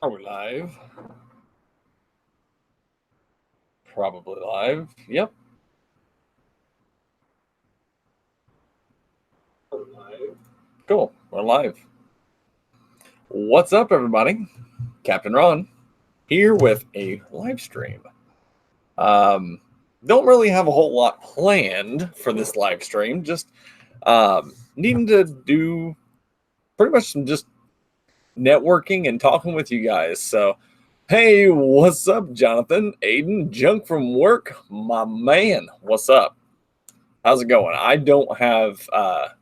Are we live? Probably live. Yep. Cool. We're live. What's up, everybody? Captain Ron here with a live stream. Don't really have a whole lot planned for this live stream. Just needing to do pretty much some just networking and talking with you guys. So, hey, what's up, Jonathan? Aidan, junk from work, my man. What's up? How's it going? I don't have a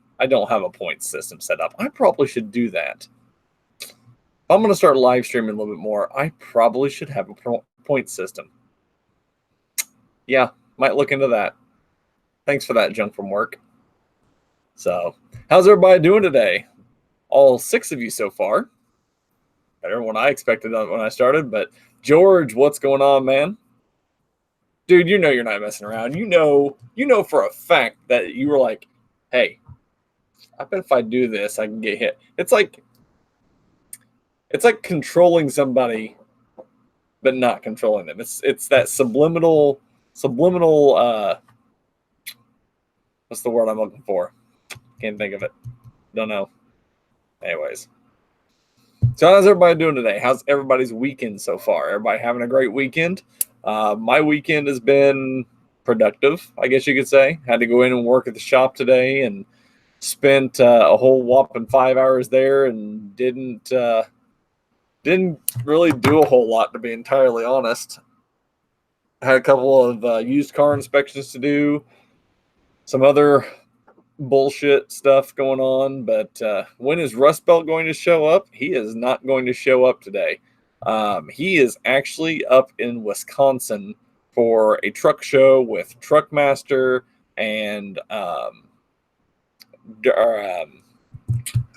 point system set up. I probably should do that. If I'm going to start live streaming a little bit more, I probably should have a point system. Yeah, might look into that. Thanks for that, junk from work. So, how's everybody doing today? All 6 of you so far. Better than what I expected when I started. But George, what's going on, man? Dude, you know you're not messing around. You know for a fact that you were like, hey, I bet if I do this, I can get hit. It's like controlling somebody, but not controlling them. It's that subliminal. What's the word I'm looking for? Can't think of it. Don't know. Anyways, so how's everybody doing today? How's everybody's weekend so far? Everybody having a great weekend? My weekend has been productive, I guess you could say. Had to go in and work at the shop today and spent a whole whopping 5 hours there and didn't really do a whole lot, to be entirely honest. Had a couple of used car inspections to do, some other bullshit stuff going on, but when is Rust Belt going to show up? He is not going to show up today. He is actually up in Wisconsin for a truck show with Truckmaster and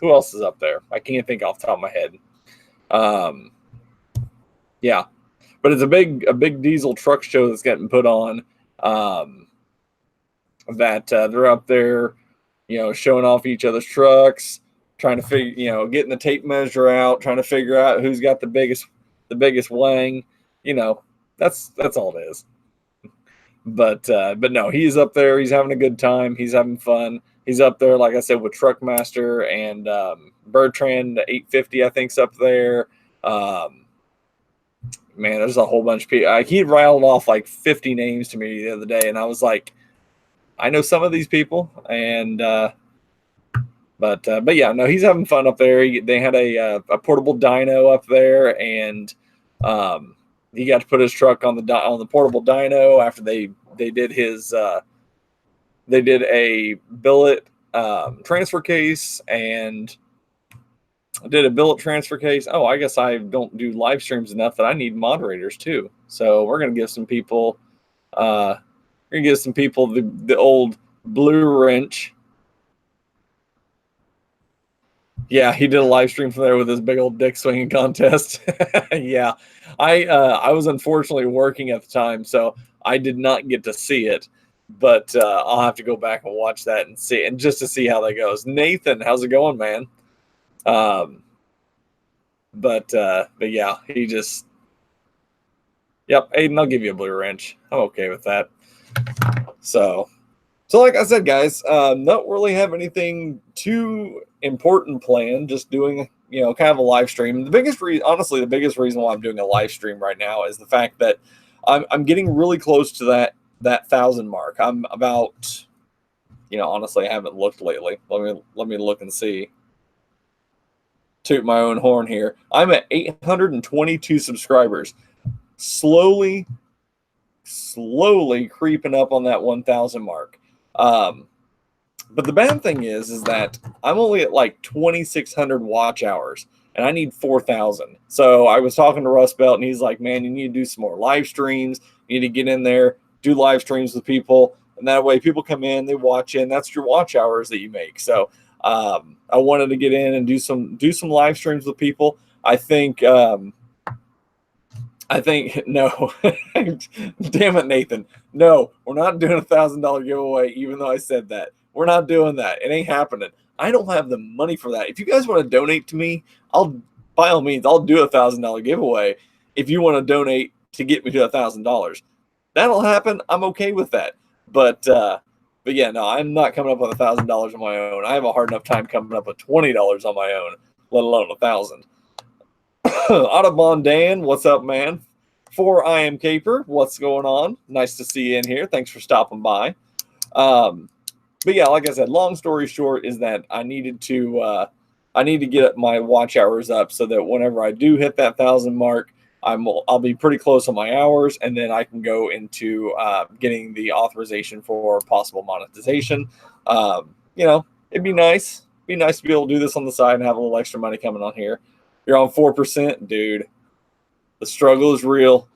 who else is up there? I can't think off the top of my head. Yeah, but it's a big diesel truck show that's getting put on. That they're up there, showing off each other's trucks, trying to figure, getting the tape measure out, trying to figure out who's got the biggest wang. That's all it is. But no, he's up there. He's having a good time. He's having fun. He's up there, like I said, with Truckmaster and Bertrand 850, I think's up there. Man, there's a whole bunch of people. He rattled off like 50 names to me the other day, and I was like, I know some of these people, and but yeah, no, he's having fun up there. They had a portable dyno up there, and he got to put his truck on the portable dyno after they did his they did a billet transfer case and did a billet transfer case. Oh, I guess I don't do live streams enough that I need moderators too. So we're gonna give some people the old blue wrench. Yeah, he did a live stream from there with his big old dick swinging contest. Yeah, I was unfortunately working at the time, so I did not get to see it. But I'll have to go back and watch that and see, and just to see how that goes. Nathan, how's it going, man? But yeah, he just, yep, Aiden, I'll give you a blue wrench. I'm okay with that. So like I said, guys, not really have anything too important planned. Just doing, kind of a live stream. The biggest reason why I'm doing a live stream right now is the fact that I'm getting really close to that 1,000 mark. I'm about, honestly, I haven't looked lately. Let me look and see. Toot my own horn here. I'm at 822 subscribers. Slowly creeping up on that 1,000 mark. But the bad thing is that I'm only at like 2,600 watch hours, and I need 4,000. So I was talking to Rust Belt, and he's like, "Man, you need to do some more live streams. You need to get in there, do live streams with people, and that way people come in, they watch in. That's your watch hours that you make." So I wanted to get in and do some live streams with people. I think no. Damn it, Nathan. No, we're not doing a $1,000 giveaway, even though I said that. We're not doing that. It ain't happening. I don't have the money for that. If you guys want to donate to me, I'll by all means, I'll do $1,000 giveaway if you want to donate to get me to $1,000. That'll happen. I'm okay with that. But yeah, no, I'm not coming up with $1,000 on my own. I have a hard enough time coming up with $20 on my own, let alone 1,000. Audubon Dan, what's up, man? For I Am Caper, what's going on? Nice to see you in here. Thanks for stopping by. But yeah, like I said, long story short is that I need to get my watch hours up so that whenever I do hit that 1,000 mark, I'll be pretty close on my hours, and then I can go into getting the authorization for possible monetization. It'd be nice. Be nice to be able to do this on the side and have a little extra money coming on here. You're on 4%, dude. The struggle is real.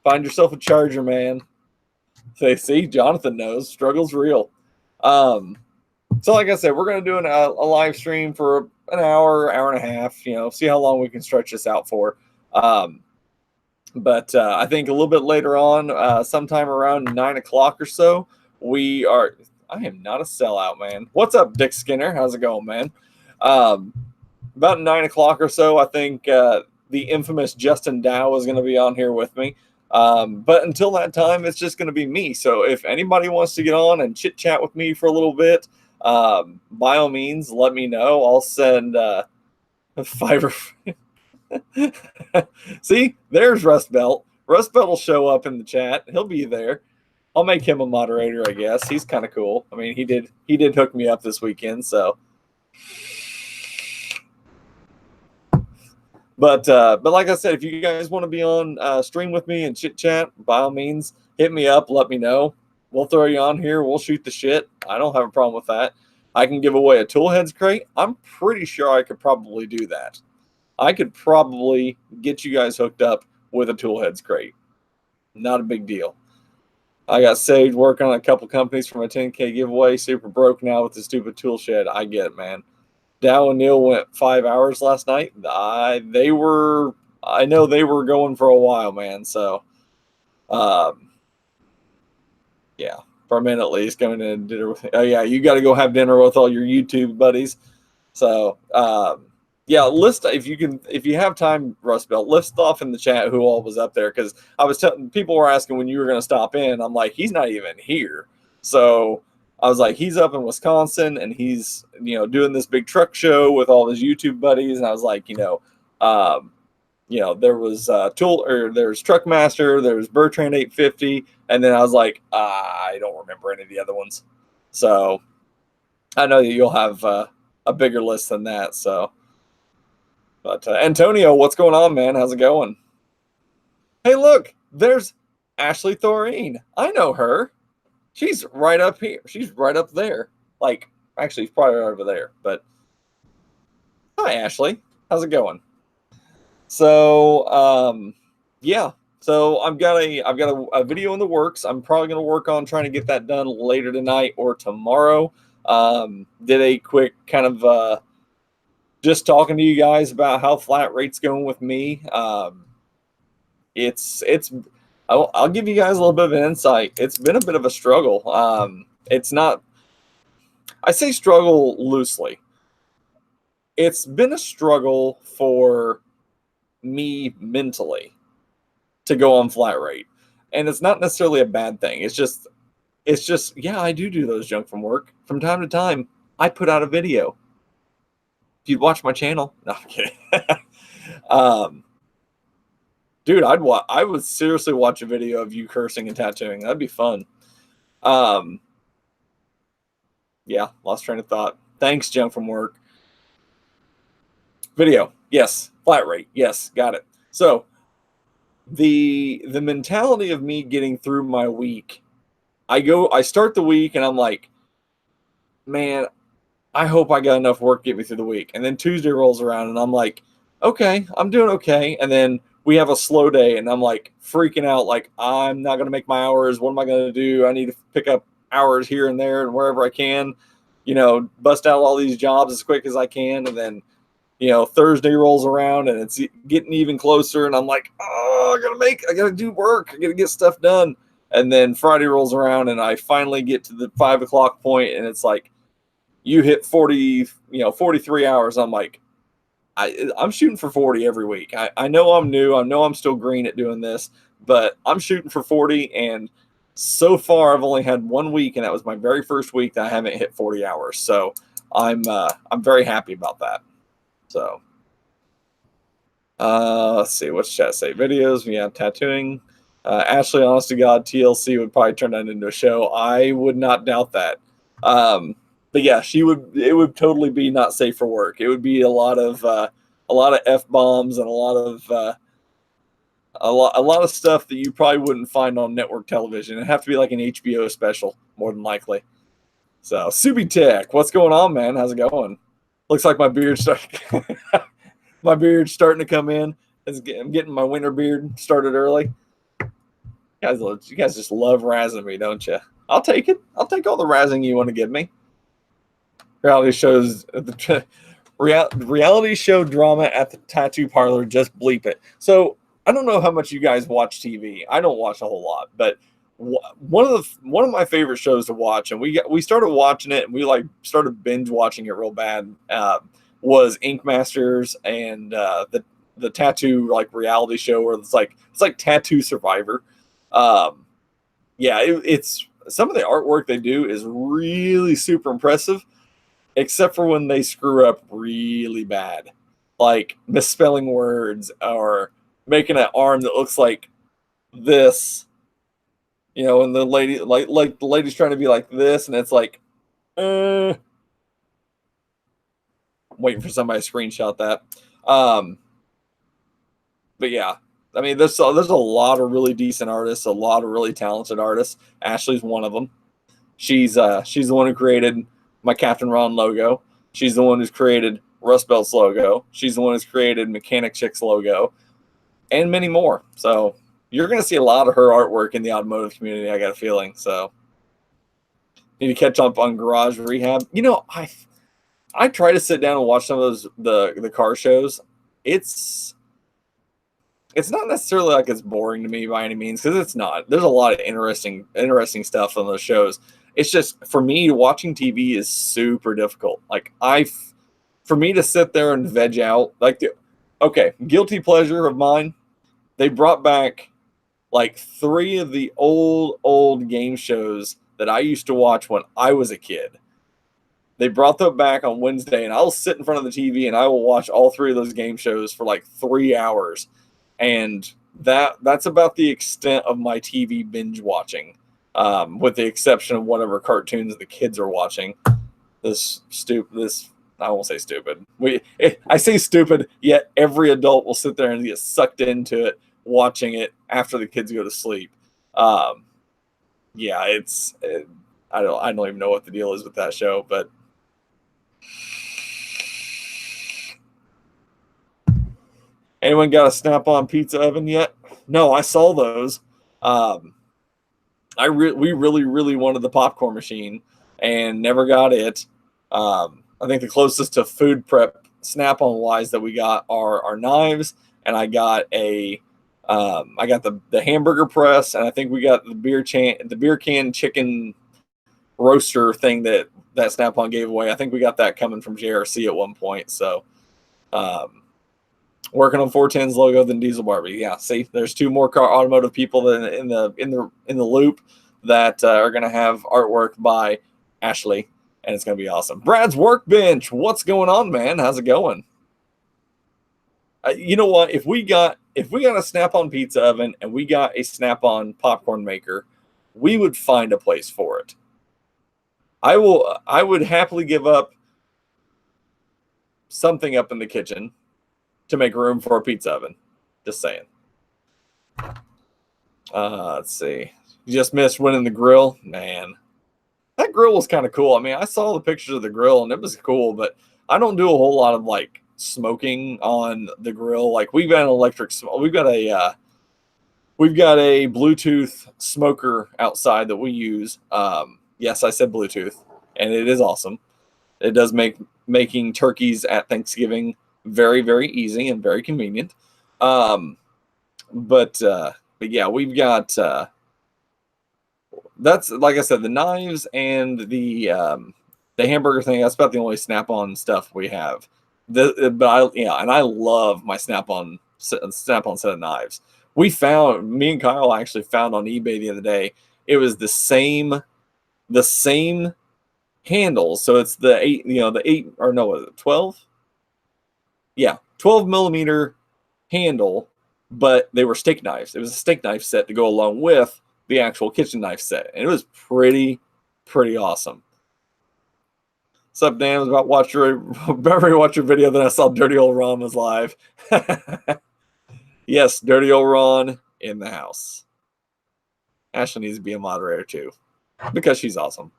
Find yourself a charger, man. See, Jonathan knows. Struggle's real. So like I said, we're going to do a live stream for an hour, hour and a half, see how long we can stretch this out for. But I think a little bit later on, sometime around 9 o'clock or so, I am not a sellout, man. What's up, Dick Skinner? How's it going, man? About 9 o'clock or so, I think the infamous Justin Dow is going to be on here with me. But until that time, it's just going to be me. So if anybody wants to get on and chit chat with me for a little bit, by all means, let me know. I'll send Fiverr. See, there's Rust Belt. Rust Belt will show up in the chat. He'll be there. I'll make him a moderator, I guess. He's kind of cool. I mean, he did hook me up this weekend, so. But like I said, if you guys want to be on stream with me and chit chat, by all means, hit me up. Let me know. We'll throw you on here. We'll shoot the shit. I don't have a problem with that. I can give away a Toolheads crate. I'm pretty sure I could probably do that. I could probably get you guys hooked up with a Toolheads crate. Not a big deal. I got saved working on a couple companies from a 10K giveaway. Super broke now with the stupid tool shed. I get it, man. Dow and Neil went 5 hours last night. I know they were going for a while, man. So, yeah, for a minute at least, going to dinner with. Oh yeah, you got to go have dinner with all your YouTube buddies. So, yeah, list if you have time, Rust Belt, list off in the chat who all was up there, because I was telling people were asking when you were going to stop in. I'm like, he's not even here. So I was like, he's up in Wisconsin and he's doing this big truck show with all his YouTube buddies. And I was like, there was there's Truckmaster, there's Bertrand 850, and then I was like, I don't remember any of the other ones. So I know that you'll have a bigger list than that. So. But Antonio, what's going on, man? How's it going? Hey, look, there's Ashley Thoreen. I know her. She's right up here. She's right up there. Like, actually, she's probably right over there. But hi, Ashley. How's it going? So, yeah. So I've got a video in the works. I'm probably going to work on trying to get that done later tonight or tomorrow. Did a quick kind of just talking to you guys about how flat rate's going with me. I'll give you guys a little bit of an insight. It's been a bit of a struggle. It's not, I say struggle loosely. It's been a struggle for me mentally to go on flat rate. And it's not necessarily a bad thing. It's just, yeah, I do those junk from work. From time to time, I put out a video. If you'd watch my channel, no, I'm kidding. Dude, I would seriously watch a video of you cursing and tattooing. That'd be fun. Yeah, lost train of thought. Thanks, Jump from Work. Video, yes. Flat rate, yes. Got it. So the mentality of me getting through my week, I start the week and I'm like, man, I hope I got enough work to get me through the week. And then Tuesday rolls around and I'm like, okay, I'm doing okay. And then we have a slow day and I'm like freaking out. Like, I'm not going to make my hours. What am I going to do? I need to pick up hours here and there and wherever I can, bust out all these jobs as quick as I can. And then, Thursday rolls around and it's getting even closer. And I'm like, oh, I got to do work. I got to get stuff done. And then Friday rolls around and I finally get to the 5 o'clock point and it's like, you hit 43 hours. I'm like, I'm shooting for 40 every week. I know I'm new. I know I'm still green at doing this, but I'm shooting for 40. And so far, I've only had 1 week, and that was my very first week that I haven't hit 40 hours. So I'm very happy about that. So let's see, what's chat say? Videos, we have tattooing. Ashley, honest to God, TLC would probably turn that into a show. I would not doubt that. But yeah, she would. It would totally be not safe for work. It would be a lot of F bombs and a lot of stuff that you probably wouldn't find on network television. It'd have to be like an HBO special, more than likely. So, Subi Tech, what's going on, man? How's it going? Looks like my beard's my beard's starting to come in. I'm getting my winter beard started early. You guys just love razzing me, don't you? I'll take it. I'll take all the razzing you want to give me. Reality shows, reality show drama at the tattoo parlor. Just bleep it. So I don't know how much you guys watch TV. I don't watch a whole lot, but one of my favorite shows to watch, and we started watching it, and we like started binge watching it real bad. Was Ink Masters and the tattoo like reality show where it's like Tattoo Survivor. It's some of the artwork they do is really super impressive, except for when they screw up really bad, like misspelling words or making an arm that looks like this, and the lady like the lady's trying to be like this, and it's like, waiting for somebody to screenshot that. But yeah, I mean, there's a lot of really decent artists, a lot of really talented artists. Ashley's one of them. She's the one who created my Captain Ron logo. She's the one who's created Rust Belt's logo. She's the one who's created Mechanic Chick's logo, and many more. So you're going to see a lot of her artwork in the automotive community, I got a feeling. So need to catch up on Garage Rehab. I try to sit down and watch some of those the car shows. It's not necessarily like it's boring to me by any means, because it's not. There's a lot of interesting stuff on those shows. It's just, for me, watching TV is super difficult. Like for me to sit there and veg out, guilty pleasure of mine. They brought back like 3 of the old game shows that I used to watch when I was a kid. They brought them back on Wednesday, and I'll sit in front of the TV and I will watch all 3 of those game shows for like 3 hours. And that's about the extent of my TV binge watching, with the exception of whatever cartoons the kids are watching. I won't say stupid. I say stupid, yet every adult will sit there and get sucked into it, watching it after the kids go to sleep. I don't even know what the deal is with that show, but anyone got a Snap-on pizza oven yet? No, I saw those. We really wanted the popcorn machine and never got it. I think the closest to food prep Snap-on wise that we got are our knives, and I got the hamburger press, and I think we got the beer can chicken roaster thing that Snap-on gave away. I think we got that coming from JRC at one point. So, working on 410's logo than Diesel Barbie. Yeah, see, there's 2 more automotive people in the loop that are going to have artwork by Ashley, and it's going to be awesome. Brad's Workbench, what's going on, man? How's it going? You know what? If we got a Snap-on pizza oven and we got a Snap-on popcorn maker, we would find a place for it. I would happily give up something up in the kitchen to make room for a pizza oven. Just saying. Let's see. You just missed winning the grill. Man, that grill was kind of cool. I mean, I saw the pictures of the grill and it was cool, but I don't do a whole lot of like smoking on the grill. Like we've got a Bluetooth smoker outside that we use. Yes, I said Bluetooth, and it is awesome. It does make making turkeys at Thanksgiving very, very easy and very convenient. But yeah, we've got that's, like I said, the knives and the hamburger thing. That's about the only Snap-on stuff we have. And I love my Snap-on set of knives. Me and Kyle actually found on eBay the other day. It was the same handles. So it's the 8, or no, was it 12? Yeah, 12 millimeter handle, but they were steak knives. It was a steak knife set to go along with the actual kitchen knife set, and it was pretty awesome. What's up, Dan? I was about to watch your video, then I saw Dirty Old Ron was live. Yes, Dirty Old Ron in the house. Ashley needs to be a moderator too, because she's awesome.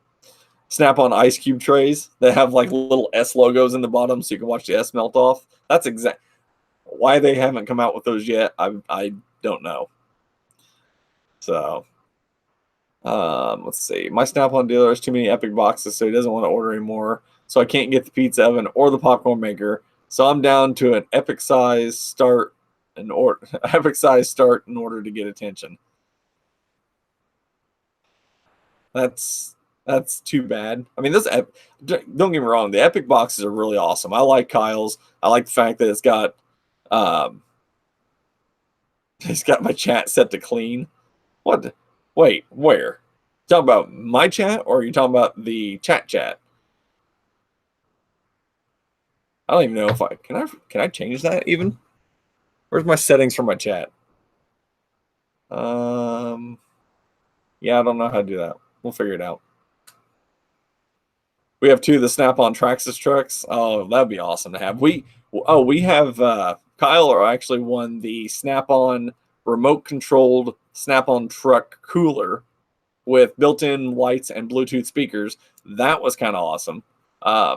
Snap-on ice cube trays that have like little S logos in the bottom so you can watch the S melt off. That's exact. Why they haven't come out with those yet, I don't know. So, let's see. My Snap-on dealer has too many Epic boxes, so he doesn't want to order anymore. So I can't get the pizza oven or the popcorn maker. So I'm down to an Epic size start in order to get attention. That's too bad. I mean, don't get me wrong. The Epic boxes are really awesome. I like Kyle's. I like the fact that it's got my chat set to clean. What? Wait, where? Talking about my chat, or are you talking about the chat? I don't even know if can I change that even? Where's my settings for my chat? Yeah, I don't know how to do that. We'll figure it out. We have 2 of the Snap-on Traxxas trucks. Oh, that'd be awesome to have. We have Kyle actually won the Snap-on remote controlled Snap-on truck cooler with built-in lights and Bluetooth speakers. That was kind of awesome.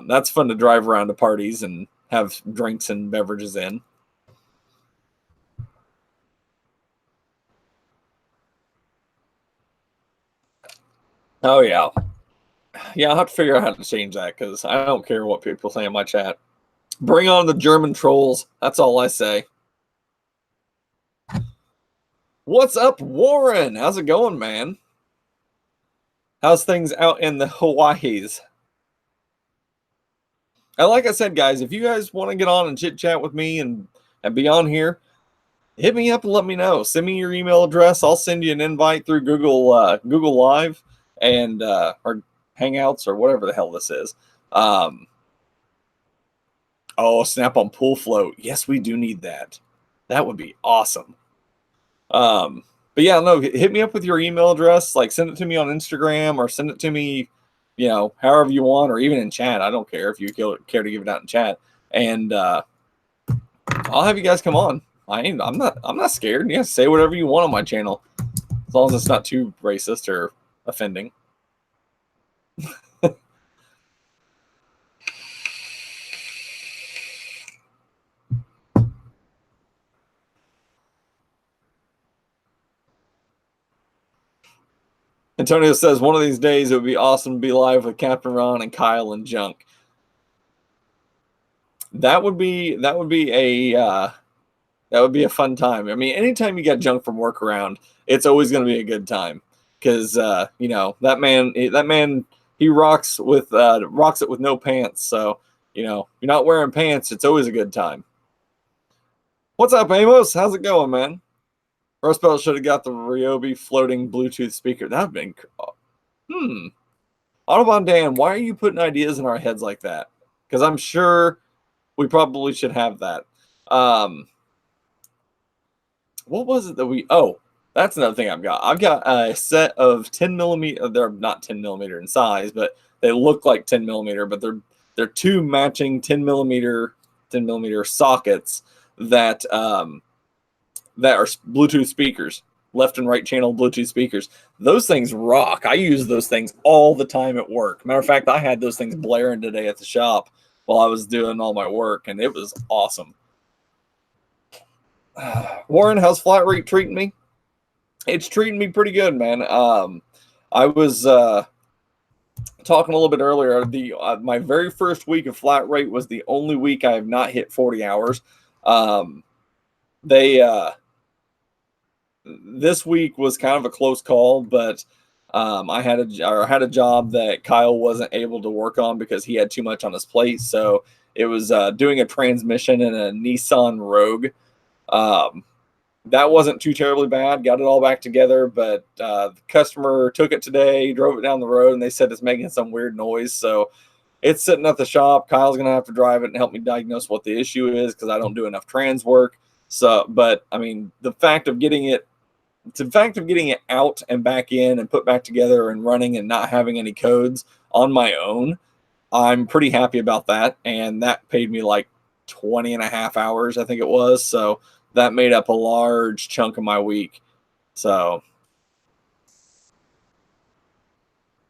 That's fun to drive around to parties and have drinks and beverages in. Oh, yeah. Yeah, I'll have to figure out how to change that because I don't care what people say in my chat. Bring on the German trolls. That's all I say. What's up, Warren? How's it going, man? How's things out in the Hawaiis? And like I said, guys, if you guys want to get on and chit chat with me and be on here, hit me up and let me know. Send me your email address. I'll send you an invite through Google Live and or Hangouts or whatever the hell this is. Snap-on pool float. Yes, we do need that. That would be awesome. But yeah, no, hit me up with your email address. Like, send it to me on Instagram or send it to me, however you want, or even in chat. I don't care if you care to give it out in chat. And I'll have you guys come on. I'm not scared. Yeah, say whatever you want on my channel, as long as it's not too racist or offending. Antonius says one of these days it would be awesome to be live with Captain Ron and Kyle and Junk. That would be a fun time. I mean, anytime you get Junk from work around, it's always going to be a good time because that man he rocks it with no pants. So you're not wearing pants, it's always a good time. What's up, Amos? How's it going, man? Rustbelt should have got the Ryobi floating Bluetooth speaker. That'd been Autobahn Dan, why are you putting ideas in our heads like that? Because I'm sure we probably should have that. What was it that that's another thing I've got. I've got a set of 10 millimeter. They're not 10 millimeter in size, but they look like 10 millimeter, but they're 2 matching 10 millimeter sockets that are Bluetooth speakers, left and right channel Bluetooth speakers. Those things rock. I use those things all the time at work. Matter of fact, I had those things blaring today at the shop while I was doing all my work, and it was awesome. Warren, how's Flat Rate treating me? It's treating me pretty good, man. I was talking a little bit earlier. My very first week of Flat Rate was the only week I have not hit 40 hours. This week was kind of a close call, but I had a job that Kyle wasn't able to work on because he had too much on his plate. So it was doing a transmission in a Nissan Rogue. That wasn't too terribly bad. Got it all back together, but the customer took it today, drove it down the road, and they said it's making some weird noise. So it's sitting at the shop. Kyle's going to have to drive it and help me diagnose what the issue is because I don't do enough trans work. So, but I mean, the fact of getting it out and back in and put back together and running and not having any codes on my own, I'm pretty happy about that. And that paid me like 20 and a half hours, I think it was. So that made up a large chunk of my week. So,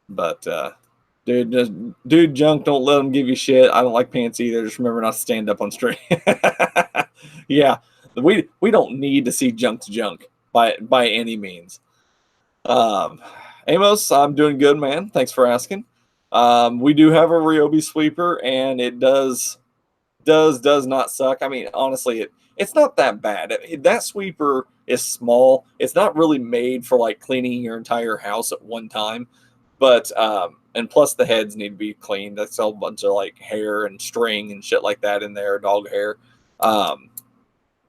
but, dude, junk, don't let them give you shit. I don't like pants either. Just remember not to stand up on straight. Yeah, we don't need to see junk's junk by any means. Amos, I'm doing good, man. Thanks for asking. We do have a Ryobi sweeper, and it does not suck. I mean, honestly, it's not that bad. That sweeper is small. It's not really made for like cleaning your entire house at one time, but and plus the heads need to be cleaned. That's a bunch of like hair and string and shit like that in there, dog hair.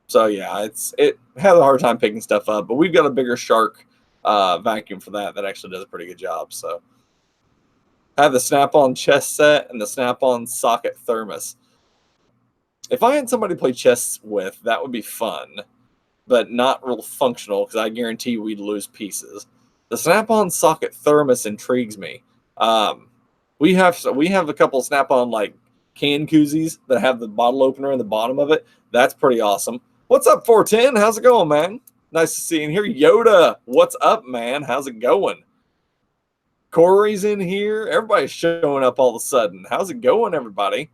So yeah, it has a hard time picking stuff up, but we've got a bigger Shark vacuum for that actually does a pretty good job. So I have the Snap-on chess set and the Snap-on socket thermos. If I had somebody to play chess with, that would be fun, but not real functional because I guarantee we'd lose pieces. The Snap-on socket thermos intrigues me. We have a couple of Snap-on like can koozies that have the bottle opener in the bottom of it. That's pretty awesome. What's up, 410? How's it going, man? Nice to see you in here. Yoda, what's up, man? How's it going? Corey's in here. Everybody's showing up all of a sudden. How's it going, everybody?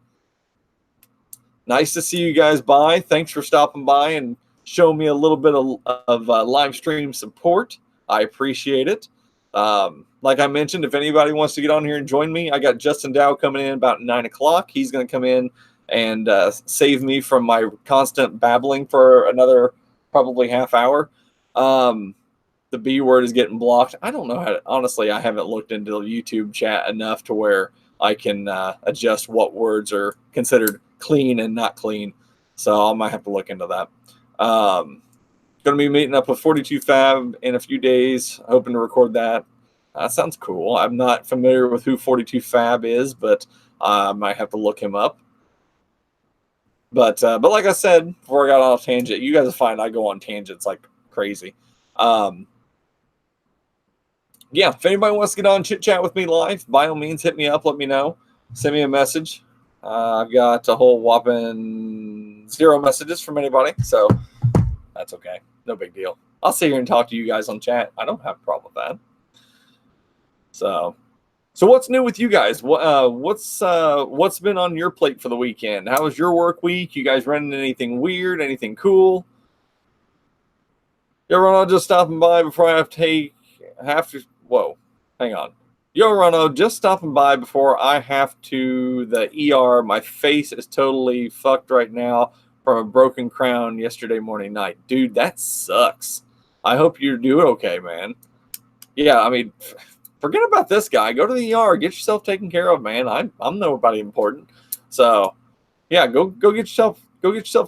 Nice to see you guys by. Thanks for stopping by and showing me a little bit of live stream support. I appreciate it. Like I mentioned, if anybody wants to get on here and join me, I got Justin Dow coming in about 9 o'clock. He's going to come in and save me from my constant babbling for another probably half hour. The B word is getting blocked. I don't know how to, honestly, I haven't looked into the YouTube chat enough to where I can adjust what words are considered clean and not clean. So I might have to look into that. Going to be meeting up with 42 Fab in a few days. Hoping to record that. That sounds cool. I'm not familiar with who 42 Fab is, but I might have to look him up. But like I said, before I got off tangent, you guys will find I go on tangents like crazy. Yeah, if anybody wants to get on chit chat with me live, by all means, hit me up. Let me know. Send me a message. I've got a whole whopping 0 messages from anybody, so that's okay. No big deal. I'll sit here and talk to you guys on chat. I don't have a problem with that. So what's new with you guys? What's been on your plate for the weekend? How was your work week? You guys running anything weird? Anything cool? Yo, Ronald, just stopping by before I have to. Whoa, hang on. Yo, Ronald, just stopping by before I have to the ER. My face is totally fucked right now from a broken crown yesterday morning night. Dude, that sucks. I hope you're doing okay, man. Yeah, I mean, forget about this guy. Go to the ER. Get yourself taken care of, man. I'm nobody important. So, yeah, go get yourself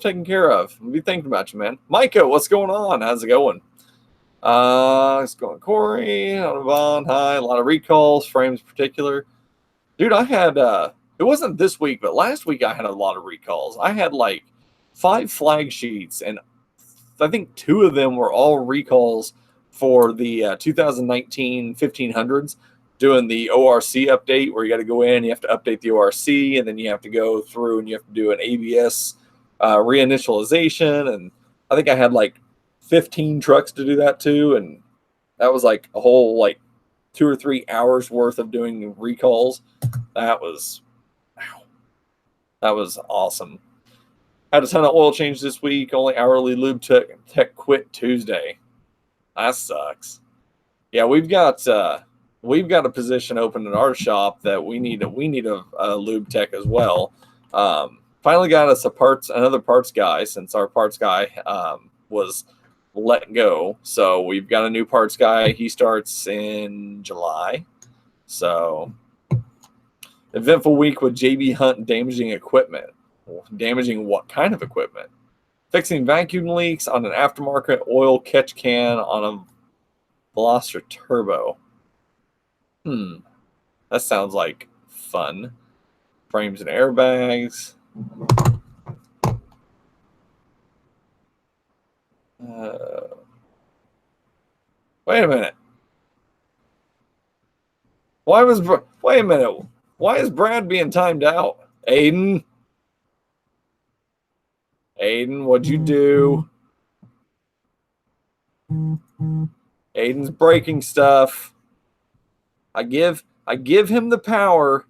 taken care of. I'll be thinking about you, man. Micah, what's going on? How's it going? It's going Corey, Vaughn, hi. A lot of recalls, frames in particular. Dude, I had it wasn't this week, but last week I had a lot of recalls. I had like 5 flag sheets, and I think 2 of them were all recalls for the 2019 1500s, doing the ORC update where you got to go in, you have to update the ORC, and then you have to go through and you have to do an ABS reinitialization. And I think I had like 15 trucks to do that too, and that was like a whole like 2 or 3 hours worth of doing recalls. That was awesome. Had a ton of oil change this week. Only hourly lube tech quit Tuesday. That sucks. Yeah, we've got a position open in our shop that we need a lube tech as well. Finally got us another parts guy, since our parts guy was let go. So we've got a new parts guy. He starts in July. So eventful week with JB Hunt damaging equipment. Damaging what kind of equipment? Fixing vacuum leaks on an aftermarket oil catch can on a Veloster Turbo. That sounds like fun. Frames and airbags. Wait a minute. Wait a minute. Why is Brad being timed out? Aidan, what'd you do? Aidan's breaking stuff. I give him the power.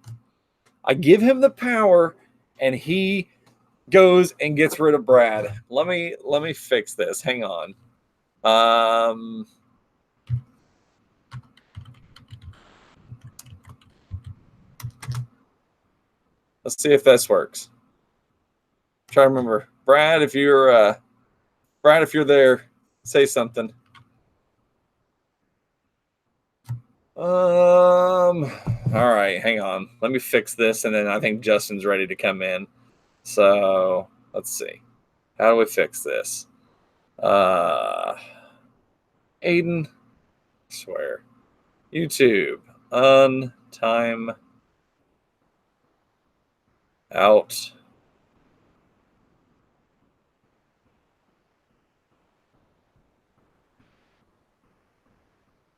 And he goes and gets rid of Brad. Let me fix this. Hang on. Let's see if this works. Try to remember. Brad, if you're there, say something. All right, hang on. Let me fix this, and then I think Justin's ready to come in. So let's see. How do we fix this? Aidan, I swear. YouTube, time out.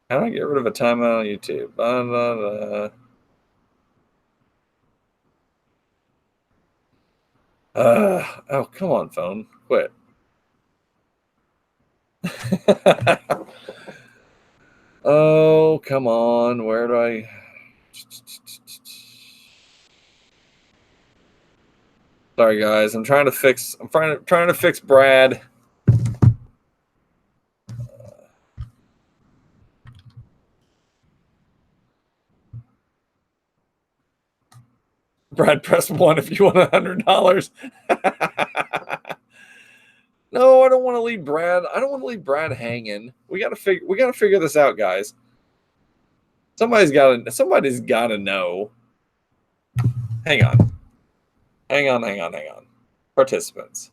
How do I get rid of a timeout on YouTube? Oh, come on, phone. Quit. Oh, come on. Where do I... Sorry, guys. I'm trying to fix Brad. Brad, press 1 if you want $100. No, I don't want to leave Brad. I don't want to leave Brad hanging. We gotta figure this out, guys. Somebody's gotta know. Hang on. Participants.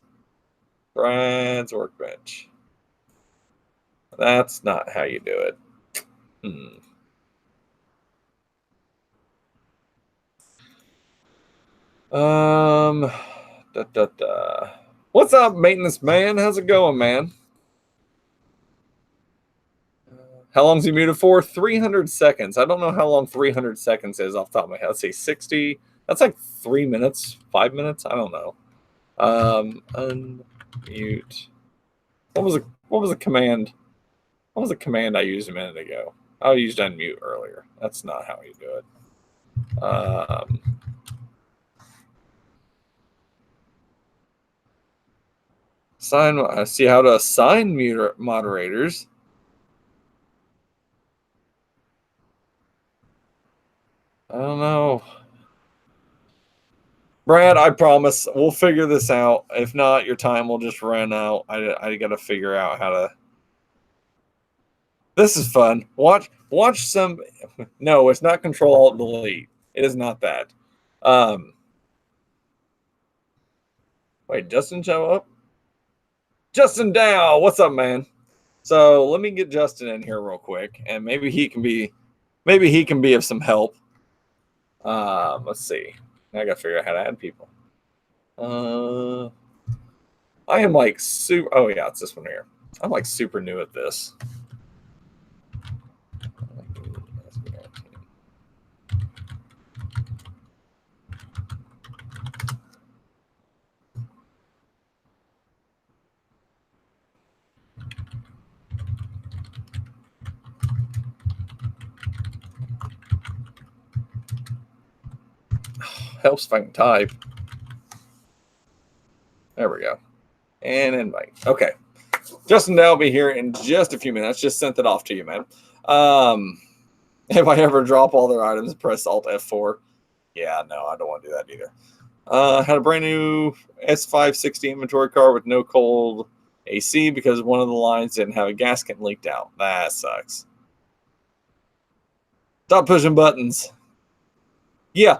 Brad's workbench. That's not how you do it. What's up, maintenance man? How's it going, man? How long's he muted for? 300 seconds. I don't know how long 300 seconds is off the top of my head. Let's see, 60. That's like 3 minutes, 5 minutes. I don't know. Unmute. What was the command? What was the command I used a minute ago? I used unmute earlier. That's not how you do it. See how to assign moderators. I don't know. Brad, I promise we'll figure this out. If not, your time will just run out. I got to figure out how to. This is fun. Watch some. No, it's not Control Alt Delete. It is not that. Wait, Justin show up? Justin Dow, what's up, man? So let me get Justin in here real quick, and maybe he can be of some help. Let's see. Now I gotta figure out how to add people. I am like super. Oh yeah, it's this one here. I'm like super new at this. Helps if I can type. There we go. And invite. Okay. Justin Dow will be here in just a few minutes. Just sent it off to you, man. If I ever drop all their items, press Alt F4. Yeah, no, I don't want to do that either. Had a brand new S560 inventory car with no cold AC because one of the lines didn't have a gasket and leaked out. That sucks. Stop pushing buttons. Yeah.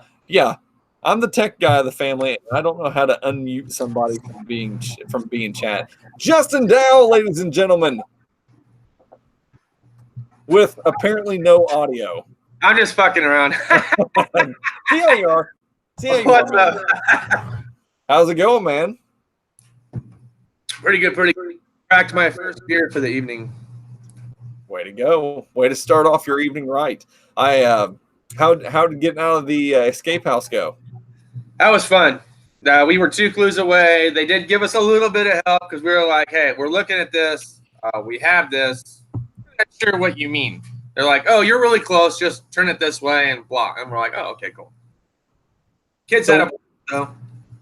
I'm the tech guy of the family, and I don't know how to unmute somebody from being chat. Justin Dow, ladies and gentlemen, with apparently no audio. I'm just fucking around. See how you are. What's up? How's it going, man? Pretty good. Cracked my first beer for the evening. Way to go. Way to start off your evening right. How did getting out of the escape house go? That was fun. We were 2 clues away. They did give us a little bit of help because we were like, hey, we're looking at this. We have this. I'm not sure what you mean. They're like, oh, you're really close. Just turn it this way and blah. And we're like, oh, okay, cool. Kids had a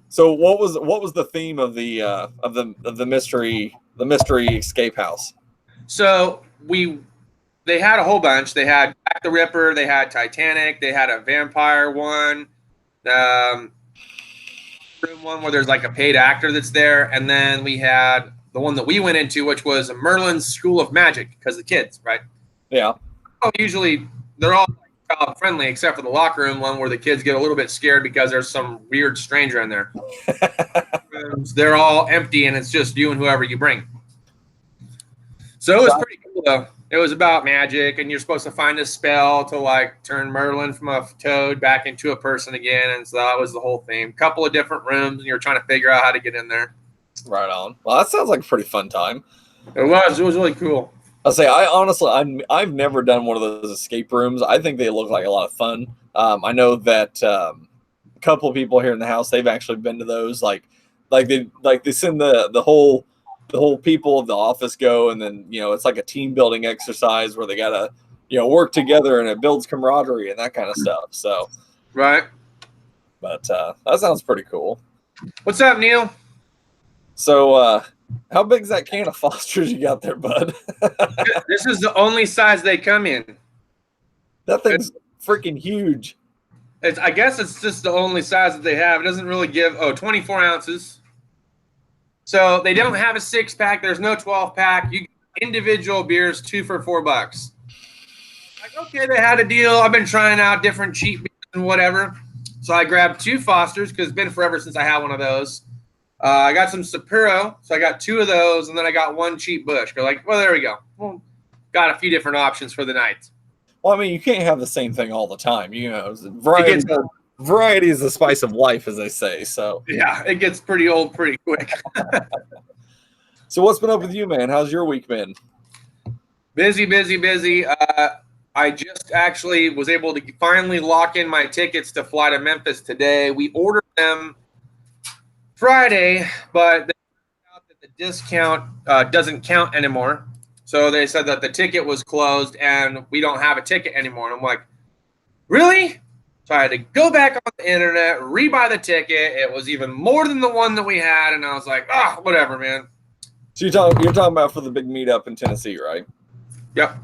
So what was the theme of the mystery escape house? So they had a whole bunch. They had Jack the Ripper. They had Titanic. They had a vampire one. Room one where there's like a paid actor that's there, and then we had the one that we went into, which was Merlin's School of Magic, because the kids, right? Yeah. Oh, usually they're all child friendly except for the locker room one where the kids get a little bit scared because there's some weird stranger in there. They're all empty and it's just you and whoever you bring. So it was pretty cool though. It was about magic, and you're supposed to find a spell to like turn Merlin from a toad back into a person again, and so that was the whole theme. Couple of different rooms, and you're trying to figure out how to get in there. Right on. Well, that sounds like a pretty fun time. It was really cool. I'll say I've never done one of those escape rooms. I think they look like a lot of fun. I know that a couple of people here in the house, they've actually been to those. Like they send the whole people of the office go, and then it's like a team building exercise where they gotta work together, and it builds camaraderie and that kind of stuff. So right. But that sounds pretty cool. What's up, Neil? So how big is that can of Foster's you got there, bud? This is the only size they come in. That thing's freaking huge. I guess it's just the only size that they have. It doesn't really give 24 ounces. So they don't have a 6-pack. There's no 12-pack. You get individual beers, 2 for $4. Like, okay, they had a deal. I've been trying out different cheap beers and whatever. So I grabbed 2 Foster's because it's been forever since I had one of those. I got some Sapporo, so I got 2 of those, and then I got 1 cheap Busch. They're like, well, there we go. Well, got a few different options for the night. Well, I mean, you can't have the same thing all the time. Variety is the spice of life, as they say. So yeah, it gets pretty old pretty quick. So what's been up with you, man? How's your week been? Busy. I just actually was able to finally lock in my tickets to fly to Memphis today. We ordered them Friday, but they found out that the discount doesn't count anymore. So they said that the ticket was closed and we don't have a ticket anymore. And I'm like, really? So I had to go back on the internet, rebuy the ticket. It was even more than the one that we had, and I was like, whatever, man. So you're talking about for the big meetup in Tennessee, right? Yep.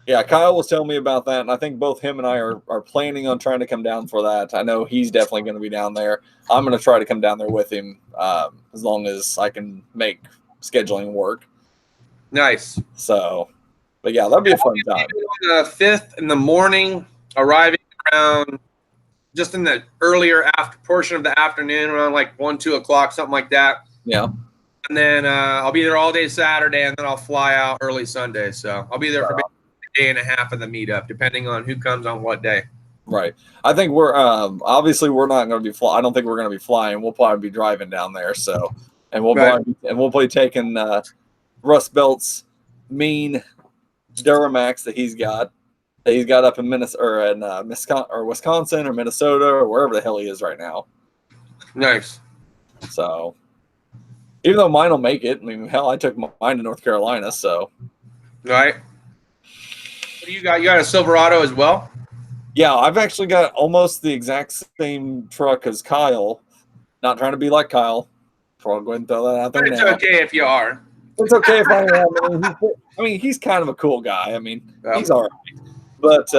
Yeah. Kyle was telling me about that, and I think both him and I are planning on trying to come down for that. I know he's definitely going to be down there. I'm going to try to come down there with him as long as I can make scheduling work. Nice. So, but yeah, that'd be a fun time. On the 5th in the morning, arriving around just in the earlier portion of the afternoon, around like 1, 2 o'clock, something like that. Yeah. And then I'll be there all day Saturday, and then I'll fly out early Sunday. So I'll be there for a day and a half of the meetup, depending on who comes on what day. Right. I think we're obviously we're not going to be I don't think we're going to be flying. We'll probably be driving down there. So, and we'll be taking Russ Belt's mean Duramax that he's got up in Minnesota or Wisconsin or Minnesota or wherever the hell he is right now. Nice. So, even though mine will make it, I mean, hell, I took mine to North Carolina. So, right. What do you got? You got a Silverado as well? Yeah, I've actually got almost the exact same truck as Kyle. Not trying to be like Kyle. I'll go ahead and throw that out there. But it's okay if you are. It's okay if I am. I mean, he's kind of a cool guy. I mean, he's all right. But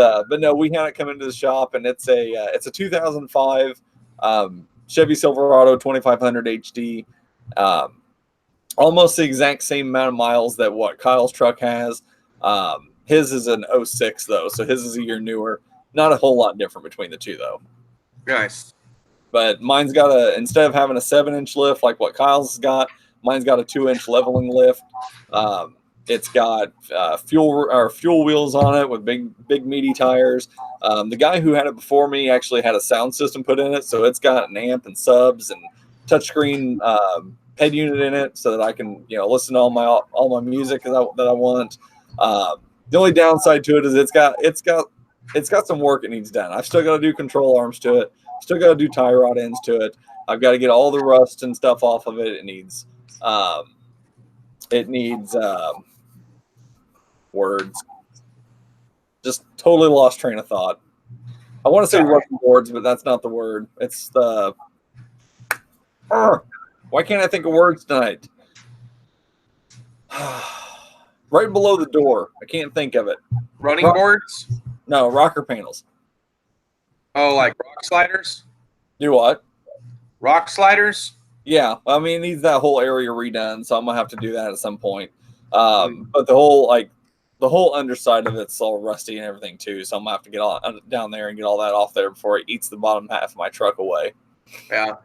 no, we had it come into the shop, and it's a 2005 Chevy Silverado 2500 HD. almost the exact same amount of miles that what Kyle's truck has. His is an '06 though, so his is a year newer. Not a whole lot different between the two though. Nice. But mine's got instead of having a 7-inch lift like what Kyle's has got, mine's got a 2-inch leveling lift. It's got fuel wheels on it with big meaty tires. The guy who had it before me actually had a sound system put in it, so it's got an amp and subs and touchscreen head unit in it, so that I can listen to all my music that I want. The only downside to it is it's got some work it needs done. I've still got to do control arms to it. Still got to do tie rod ends to it. I've got to get all the rust and stuff off of it. It needs words. Just totally lost train of thought. I want to say working boards, but that's not the word. It's the. Why can't I think of words tonight? Right below the door. I can't think of it. Running boards? No, rocker panels. Oh, like rock sliders? Do what? Rock sliders? Yeah, I mean, it needs that whole area redone, so I'm gonna have to do that at some point. But the whole underside of it's all rusty and everything too, so I'm gonna have to get all down there and get all that off there before it eats the bottom half of my truck away. Yeah.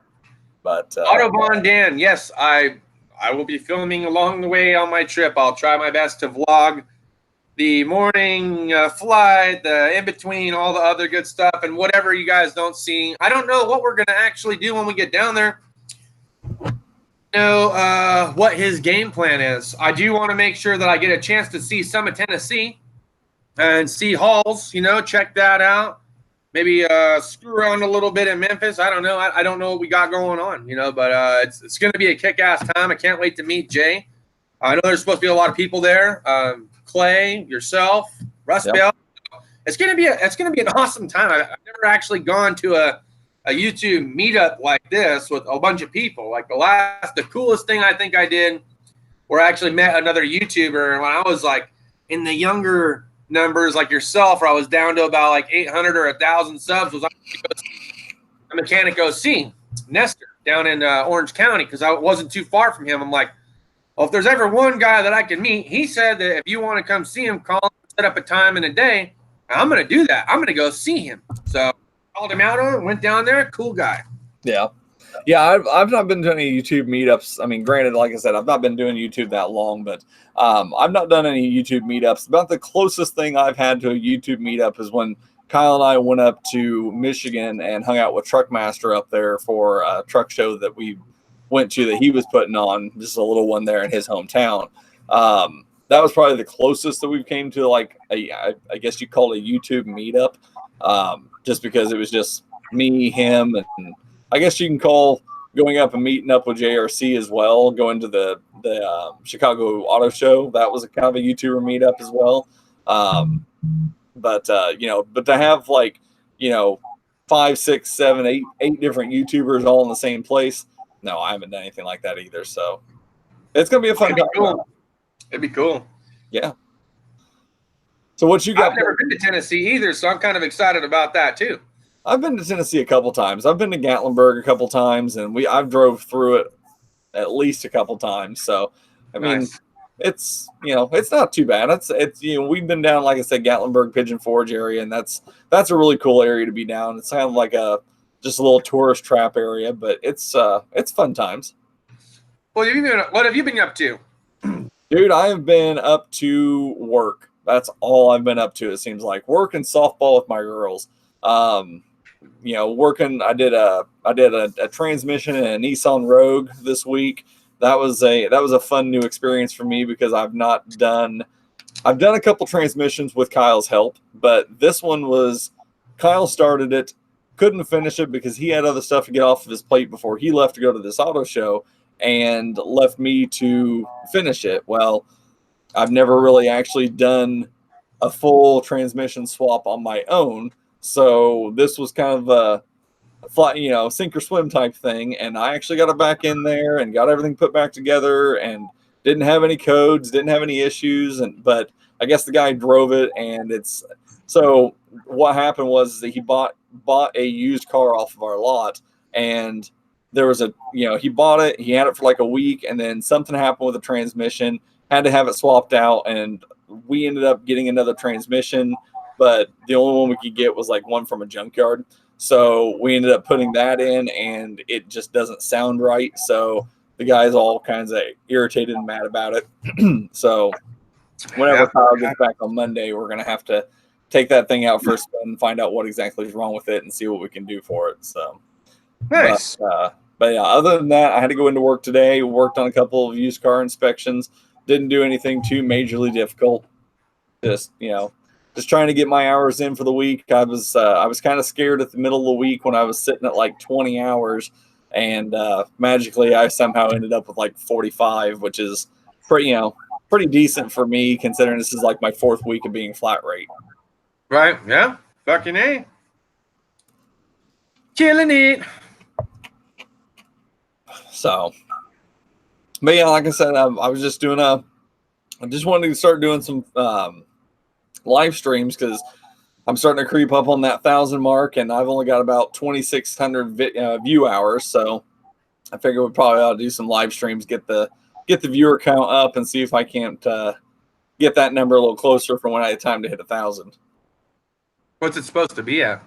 But Autobahn Dan, yes, I will be filming along the way on my trip. I'll try my best to vlog the morning flight, the in between, all the other good stuff, and whatever you guys don't see. I don't know what we're gonna actually do when we get down there. What his game plan is. I do want to make sure that I get a chance to see some of Tennessee and see Halls. Check that out. Maybe screw around a little bit in Memphis. I don't know. I don't know what we got going on. But it's going to be a kick-ass time. I can't wait to meet Jay. I know there's supposed to be a lot of people there. Clay, yourself, Russ Bell. It's gonna be an awesome time. I've never actually gone to a YouTube meetup like this with a bunch of people. Like the coolest thing I think I did, where I actually met another YouTuber when I was like in the younger numbers, like yourself, where I was down to about like 800 or 1,000 subs. Was a Mechanic OC Nestor down in Orange County, because I wasn't too far from him. I'm like, well, if there's ever one guy that I can meet, he said that if you want to come see him, call him, set up a time and a day. I'm going to do that. I'm going to go see him. So called him out on it, went down there. Cool guy. Yeah. I've not been to any YouTube meetups. I mean, granted, like I said, I've not been doing YouTube that long, but I've not done any YouTube meetups. About the closest thing I've had to a YouTube meetup is when Kyle and I went up to Michigan and hung out with Truckmaster up there for a truck show that we went to that he was putting on, just a little one there in his hometown. That was probably the closest that we've came to, like, I guess you call it a YouTube meetup, just because it was just me, him, and I guess you can call going up and meeting up with JRC as well, going to the Chicago Auto Show. That was a kind of a YouTuber meetup as well. But to have like, 5, 6, 7, 8 different YouTubers all in the same place, no, I haven't done anything like that either. So it's gonna be a fun time. Cool. It'd be cool. Yeah. So what you got? I've never been to Tennessee either, so I'm kind of excited about that too. I've been to Tennessee a couple times. I've been to Gatlinburg a couple times, and I've drove through it at least a couple times. So I mean, Nice. it's it's not too bad. It's we've been down, like I said, Gatlinburg, Pigeon Forge area, and that's a really cool area to be down. It's kind of like just a little tourist trap area, but it's fun times. Well, what have you been up to? Dude, I have been up to work. That's all I've been up to. It seems like work and softball with my girls. Working. I did a transmission in a Nissan Rogue this week. That was a fun new experience for me, because I've done a couple transmissions with Kyle's help, but this one was Kyle started it, couldn't finish it because he had other stuff to get off of his plate before he left to go to this auto show, and left me to finish it. Well, I've never really actually done a full transmission swap on my own, so this was kind of a sink or swim type thing, and I actually got it back in there and got everything put back together, and didn't have any codes, didn't have any issues, but I guess the guy drove it, and so what happened was that he bought a used car off of our lot, and there was a, he bought it, he had it for like a week, and then something happened with the transmission, had to have it swapped out, and we ended up getting another transmission, but the only one we could get was like one from a junkyard. So we ended up putting that in, and it just doesn't sound right. So the guy's all kinds of irritated and mad about it. So whenever Kyle gets back on Monday, we're going to have to take that thing out for a spin and find out what exactly is wrong with it and see what we can do for it. So nice. But yeah, other than that, I had to go into work today, worked on a couple of used car inspections, didn't do anything too majorly difficult. Just, just trying to get my hours in for the week. I was kind of scared at the middle of the week when I was sitting at like 20 hours, and magically I somehow ended up with like 45, which is pretty decent for me considering this is like my 4th week of being flat rate. Right? Yeah. Fucking A. Killing it. So, but yeah, like I said, I was just I just wanted to start doing some live streams because I'm starting to creep up on that 1,000 mark, and I've only got about 2,600 view hours. So I figure we probably ought to do some live streams, get the viewer count up, and see if I can't get that number a little closer from when I had time to hit 1,000. What's it supposed to be at?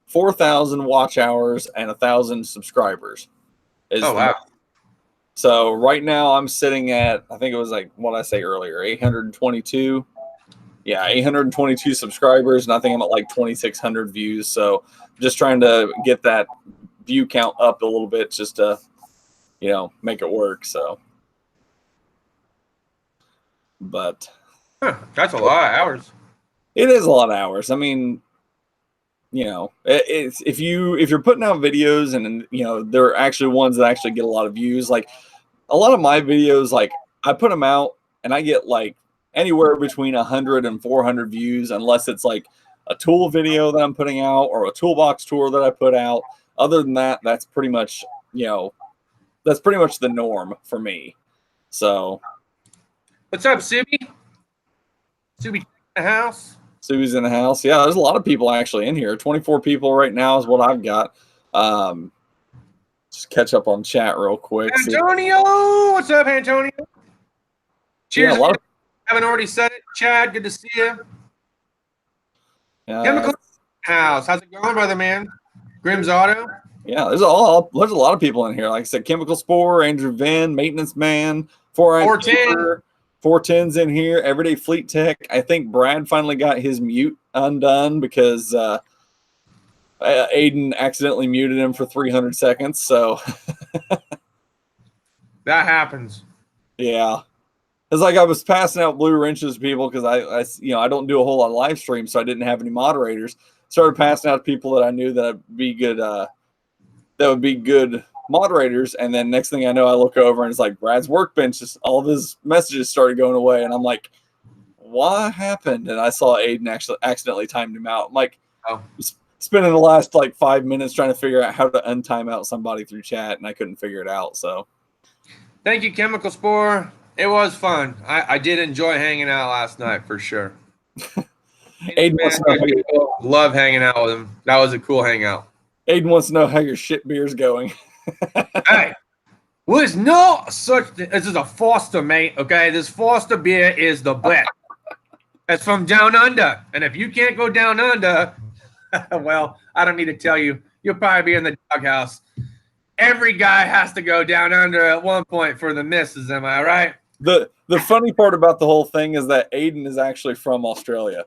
4,000 watch hours and 1,000 subscribers. Oh wow! So right now I'm sitting at, I think it was like what I say earlier, 822. Yeah, 822 subscribers, and I think I'm at like 2,600 views. So just trying to get that view count up a little bit just to, make it work. So, but that's a lot of hours. It is a lot of hours. I mean, it's if you're putting out videos and they're actually ones that actually get a lot of views. Like a lot of my videos, like I put them out and I get like anywhere between 100 and 400 views, unless it's like a tool video that I'm putting out or a toolbox tour that I put out. Other than that, that's pretty much the norm for me. So, what's up, Subi? Subi in the house. Subi's in the house. Yeah, there's a lot of people actually in here. 24 people right now is what I've got. Just catch up on chat real quick. Antonio, what's up, Antonio? Cheers. Yeah, haven't already said it. Chad, good to see you. Chemical House. How's it going, brother, man? Grimm's Auto. Yeah, there's a lot of people in here. Like I said, Chemical Spore, Andrew Venn, Maintenance Man, 410's in here. Everyday Fleet Tech. I think Brad finally got his mute undone because Aidan accidentally muted him for 300 seconds. So that happens. Yeah. It's like I was passing out blue wrenches to people because I don't do a whole lot of live streams, so I didn't have any moderators. Started passing out to people that I knew that would be good moderators, and then next thing I know, I look over and it's like Brad's workbench. Just all of his messages started going away, and I'm like, "What happened?" And I saw Aidan actually accidentally timed him out. I'm like, spending the last like 5 minutes trying to figure out how to untime out somebody through chat, and I couldn't figure it out. So, thank you, Chemical Spore. It was fun. I did enjoy hanging out last night for sure. Aidan wants to know love hanging out with him. That was a cool hangout. Aidan wants to know how your shit beer's going. Hey, was no such. This is a Foster, mate. Okay, this Foster beer is the best. It's from down under, and if you can't go down under, well, I don't need to tell you. You'll probably be in the doghouse. Every guy has to go down under at one point for the misses. Am I right? The funny part about the whole thing is that Aidan is actually from Australia.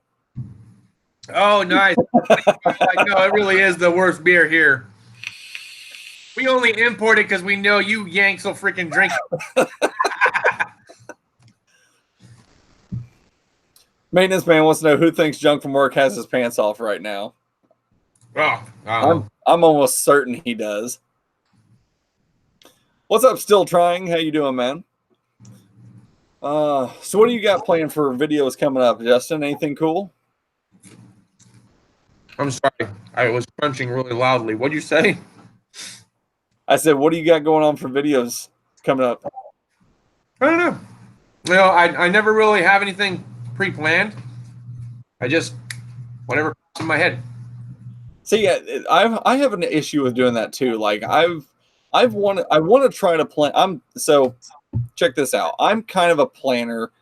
Oh, nice. No, it really is the worst beer here. We only import it because we know you Yanks will freaking drink it. Maintenance Man wants to know who thinks Junk from Work has his pants off right now. Oh, I'm almost certain he does. What's up, Still Trying? How you doing, man? So what do you got planned for videos coming up, Justin? Anything cool? I'm sorry. I was crunching really loudly. What'd you say? I said, what do you got going on for videos coming up? I don't know. I never really have anything pre-planned. I just, whatever pops in my head. See, I have an issue with doing that too. Like I've I want to try to plan. So check this out. I'm kind of a planner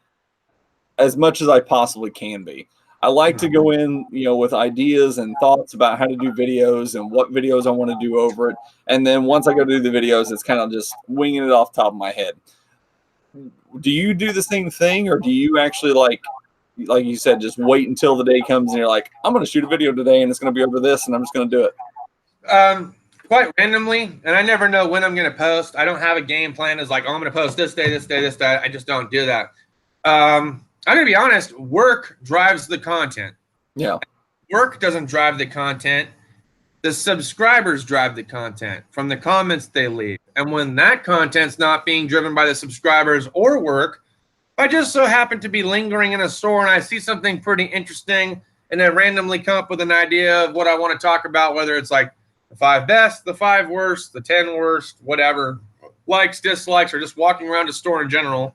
as much as I possibly can be. I like to go in, with ideas and thoughts about how to do videos and what videos I want to do over it. And then once I go do the videos, it's kind of just winging it off the top of my head. Do you do the same thing, or do you actually like you said, just wait until the day comes and you're like, I'm going to shoot a video today and it's going to be over this and I'm just going to do it? Quite randomly, and I never know when I'm going to post. I don't have a game plan. It's like, oh, I'm going to post this day, this day, this day. I just don't do that. I'm going to be honest. Work drives the content. Yeah. Work doesn't drive the content. The subscribers drive the content from the comments they leave. And when that content's not being driven by the subscribers or work, I just so happen to be lingering in a store and I see something pretty interesting and then randomly come up with an idea of what I want to talk about, whether it's like the 5 best, the 5 worst, the 10 worst, whatever, likes, dislikes, or just walking around a store in general.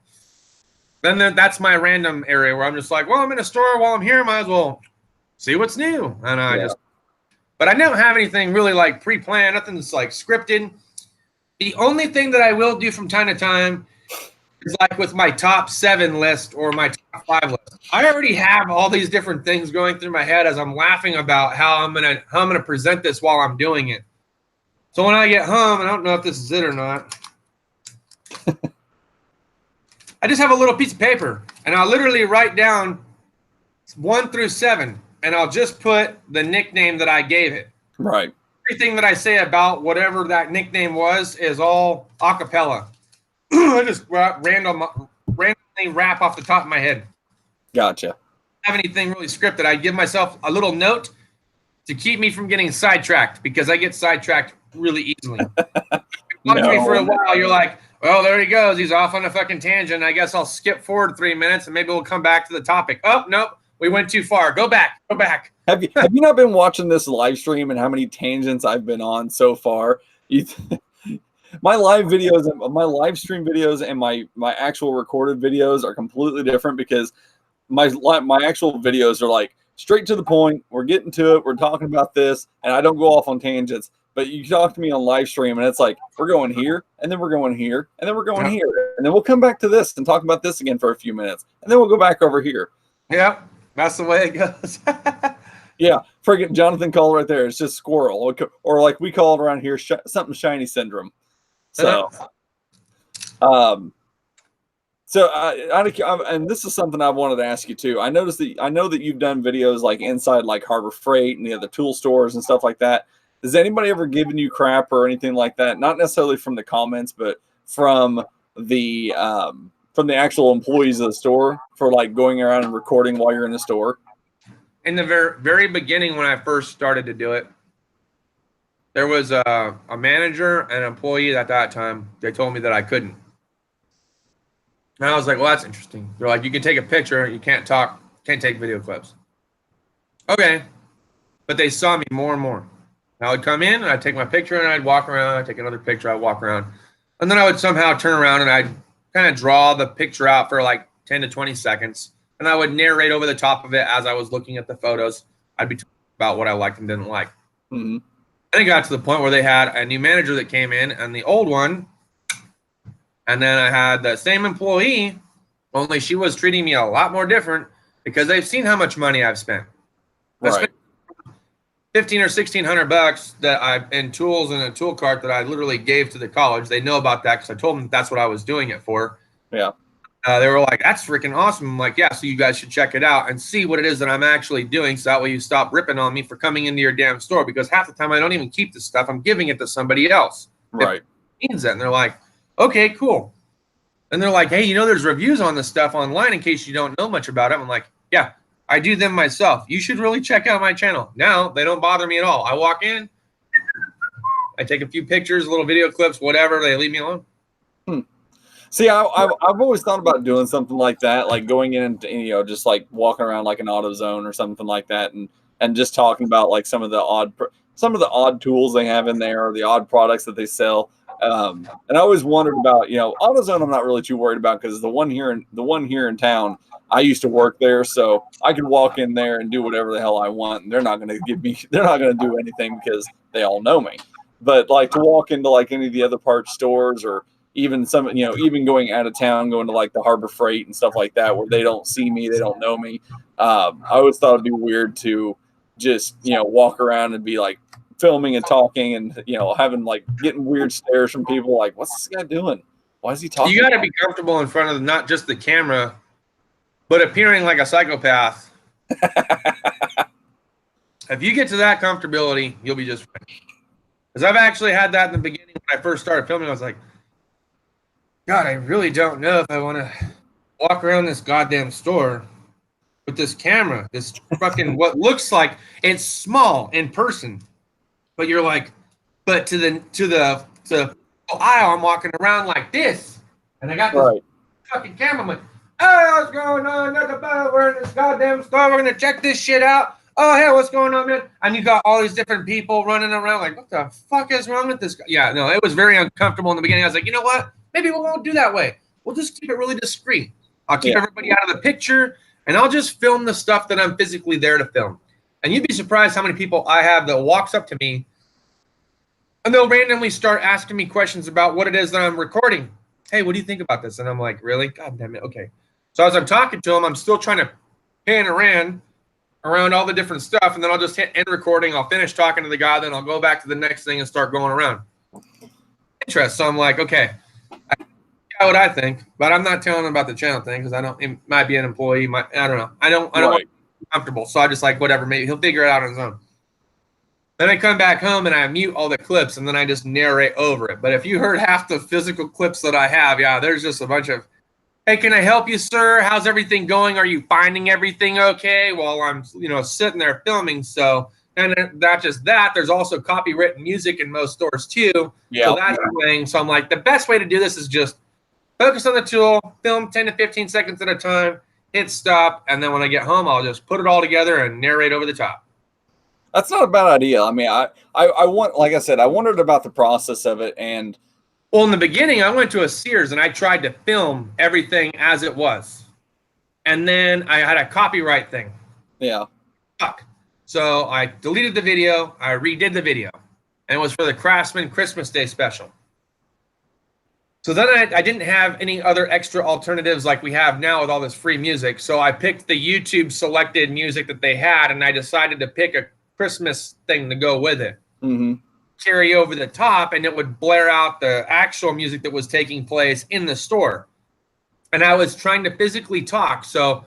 Then that's my random area where I'm just like, well, I'm in a store while I'm here. Might as well see what's new. And but I don't have anything really like pre-planned, nothing that's like scripted. The only thing that I will do from time to time is like with my top 7 list or my top 5 list. I already have all these different things going through my head as I'm laughing about how I'm gonna present this while I'm doing it. So when I get home, and I don't know if this is it or not, I just have a little piece of paper and I'll literally write down 1 through 7. And I'll just put the nickname that I gave it. Right. Everything that I say about whatever that nickname was is all a cappella. I just randomly rap off the top of my head. Gotcha. I don't have anything really scripted. I give myself a little note to keep me from getting sidetracked because I get sidetracked really easily. Watch me for a while. You're like, well, there he goes. He's off on a fucking tangent. I guess I'll skip forward 3 minutes and maybe we'll come back to the topic. Oh, nope. We went too far. Go back. Go back. Have you not been watching this live stream and how many tangents I've been on so far? My live videos, my live stream videos, and my actual recorded videos are completely different because my actual videos are like straight to the point. We're getting to it. We're talking about this, and I don't go off on tangents. But you talk to me on live stream, and it's like we're going here, and then we're going here, and then we're going here, and then we'll come back to this and talk about this again for a few minutes, and then we'll go back over here. Yep. That's the way it goes. Yeah, friggin' Jonathan called right there. It's just squirrel, or like we call it around here, something shiny syndrome. So, and this is something I wanted to ask you too. I know that you've done videos like inside like Harbor Freight and the other tool stores and stuff like that. Has anybody ever given you crap or anything like that? Not necessarily from the comments, but from the actual employees of the store for like going around and recording while you're in the store? In the very beginning, when I first started to do it, there was a manager and an employee at that time. They told me that I couldn't. And I was like, well, that's interesting. They're like, you can take a picture. You can't talk, can't take video clips. Okay. But they saw me more and more. I would come in and I'd take my picture and I'd walk around. I'd take another picture. I'd walk around. And then I would somehow turn around and I'd kind of draw the picture out for like 10 to 20 seconds. And I would narrate over the top of it as I was looking at the photos. I'd be talking about what I liked and didn't like. Mm-hmm. And it got to the point where they had a new manager that came in and the old one. And then I had the same employee, only she was treating me a lot more different because they've seen how much money I've spent. I spent $1,500 or $1,600 that I in tools and a tool cart that I literally gave to the college. They know about that because I told them that's what I was doing it for. Yeah. They were like, that's freaking awesome. I'm like, yeah, so you guys should check it out and see what it is that I'm actually doing. So that way you stop ripping on me for coming into your damn store, because half the time I don't even keep the stuff. I'm giving it to somebody else. Right. Means that. And they're like, okay, cool. And they're like, hey, you know, there's reviews on this stuff online in case you don't know much about it. I'm like, yeah, I do them myself. You should really check out my channel. Now they don't bother me at all. I walk in, I take a few pictures, little video clips, whatever. They leave me alone. See, I've always thought about doing something like that, like going in and, just like walking around like an AutoZone or something like that, and just talking about like some of the odd tools they have in there or the odd products that they sell. And I always wondered about, AutoZone I'm not really too worried about because the one here in town, I used to work there, so I could walk in there and do whatever the hell I want, and they're not going to do anything because they all know me. But like to walk into like any of the other parts stores, or even some, even going out of town, going to like the Harbor Freight and stuff like that, where they don't see me, they don't know me. I always thought it'd be weird to just, walk around and be like filming and talking and, having like getting weird stares from people like, what's this guy doing? Why is he talking? You got to be comfortable in front of not just the camera, but appearing like a psychopath. If you get to that comfortability, you'll be just fine. Because I've actually had that in the beginning when I first started filming. I was like, God, I really don't know if I want to walk around this goddamn store with this camera, this fucking what looks like it's small in person, but you're like, but to the aisle, I'm walking around like this, and I got this fucking camera. I'm like, oh, what's going on? We're in this goddamn store. We're gonna check this shit out. Oh, hey, what's going on, man? And you got all these different people running around like, what the fuck is wrong with this guy? Yeah, no, it was very uncomfortable in the beginning. I was like, you know what? Maybe we won't do that way. We'll just keep it really discreet. I'll keep everybody out of the picture, and I'll just film the stuff that I'm physically there to film. And you'd be surprised how many people I have that walks up to me, and they'll randomly start asking me questions about what it is that I'm recording. Hey, what do you think about this? And I'm like, really? God damn it. Okay. So as I'm talking to them, I'm still trying to pan around all the different stuff, and then I'll just hit end recording. I'll finish talking to the guy, then I'll go back to the next thing and start going around. Interest. So I'm like, okay, I know what I think, but I'm not telling him about the channel thing because I don't. It might be an employee. I don't know. I don't want to be comfortable. So I just like whatever. Maybe he'll figure it out on his own. Then I come back home and I mute all the clips, and then I just narrate over it. But if you heard half the physical clips that I have, yeah, there's just a bunch of, hey, can I help you, sir? How's everything going? Are you finding everything okay? While I'm, sitting there filming. So, and not just that, there's also copywritten music in most stores too. Yeah. So that's the thing. So I'm like, the best way to do this is just focus on the tool, film 10 to 15 seconds at a time, hit stop, and then when I get home, I'll just put it all together and narrate over the top. That's not a bad idea. I mean, I want, like I said, I wondered about the process of it. And well, in the beginning, I went to a Sears and I tried to film everything as it was. And then I had a copyright thing. Yeah. Fuck. So I deleted the video. I redid the video. And it was for the Craftsman Christmas Day special. So then I didn't have any other extra alternatives like we have now with all this free music. So I picked the YouTube selected music that they had, and I decided to pick a Christmas thing to go with it. Mm-hmm. Carry over the top, and it would blare out the actual music that was taking place in the store. And I was trying to physically talk, so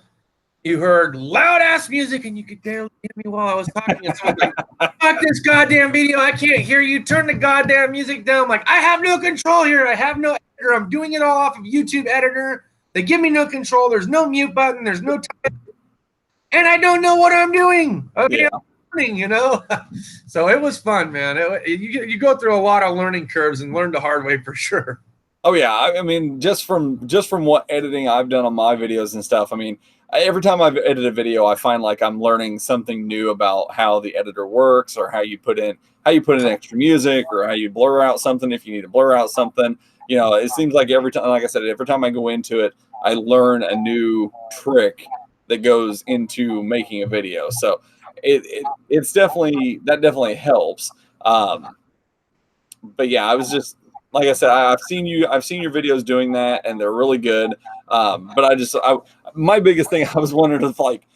you heard loud ass music and you could barely hear me while I was talking. And so I was like, fuck this goddamn video, I can't hear you, turn the goddamn music down. I'm like, I have no control here, I have no editor, I'm doing it all off of YouTube editor. They give me no control, there's no mute button, there's no time, and I don't know what I'm doing. Okay. Yeah. So it was fun, man. You go through a lot of learning curves and learn the hard way for sure. Oh yeah, I mean, just from what editing I've done on my videos and stuff. I mean, every time I've edited a video, I find like I'm learning something new about how the editor works, or how you put in extra music, or how you blur out something if you need to blur out something. It seems like every time, like I said, every time I go into it, I learn a new trick that goes into making a video. So it's definitely helps. But yeah, I was just, like I said, I've seen your videos doing that, and they're really good. But my biggest thing, I was wondering if like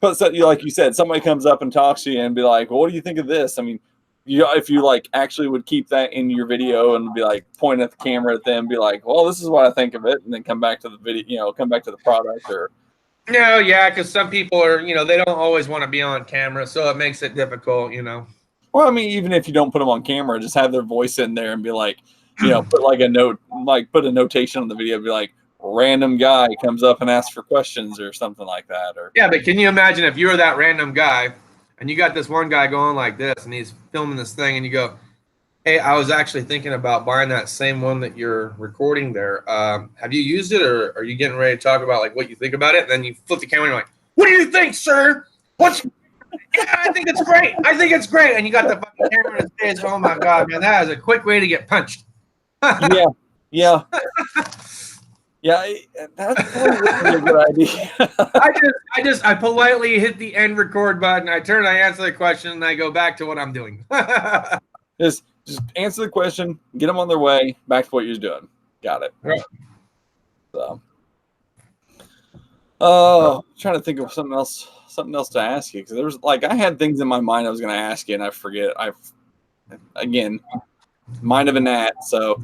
you said, somebody comes up and talks to you and be like, well, what do you think of this? I mean, if you like actually would keep that in your video and be like pointing at the camera at them, be like, well, this is what I think of it, and then come back to the video, come back to the product. Or no, yeah, because some people are, they don't always want to be on camera, so it makes it difficult, Well, I mean, even if you don't put them on camera, just have their voice in there and be like, put like a note, like put a notation on the video, be like, random guy comes up and asks for questions or something like that. Or yeah, but can you imagine if you were that random guy and you got this one guy going like this and he's filming this thing and you go, hey, I was actually thinking about buying that same one that you're recording there. Have you used it, or are you getting ready to talk about like what you think about it? And then you flip the camera and you're like, what do you think, sir? Yeah, I think it's great. I think it's great. And you got the fucking camera in his face. Oh my God, man, that is a quick way to get punched. Yeah. That's probably a good idea. I politely hit the end record button. I answer the question, and I go back to what I'm doing. Just answer the question, get them on their way, back to what you're doing. Got it. Right. So, trying to think of something else to ask you, because there was I had things in my mind I was going to ask you, and I forget. Again, mind of a gnat. So,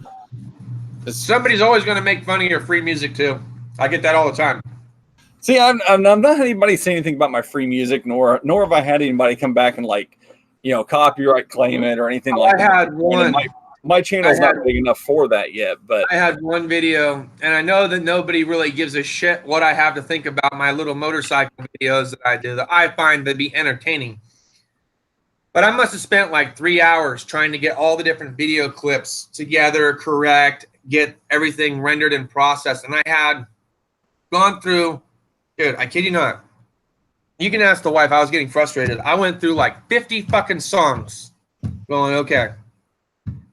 somebody's always going to make fun of your free music too. I get that all the time. See, I've not had anybody say anything about my free music, nor have I had anybody come back and copyright claim it or anything like that. I had one. My channel's not big enough for that yet, but I had one video, and I know that nobody really gives a shit what I have to think about my little motorcycle videos that I do that I find to be entertaining. But I must have spent like 3 hours trying to get all the different video clips together, correct, get everything rendered and processed. And I had gone through, dude, I kid you not. You can ask the wife. I was getting frustrated. I went through like 50 fucking songs going, okay,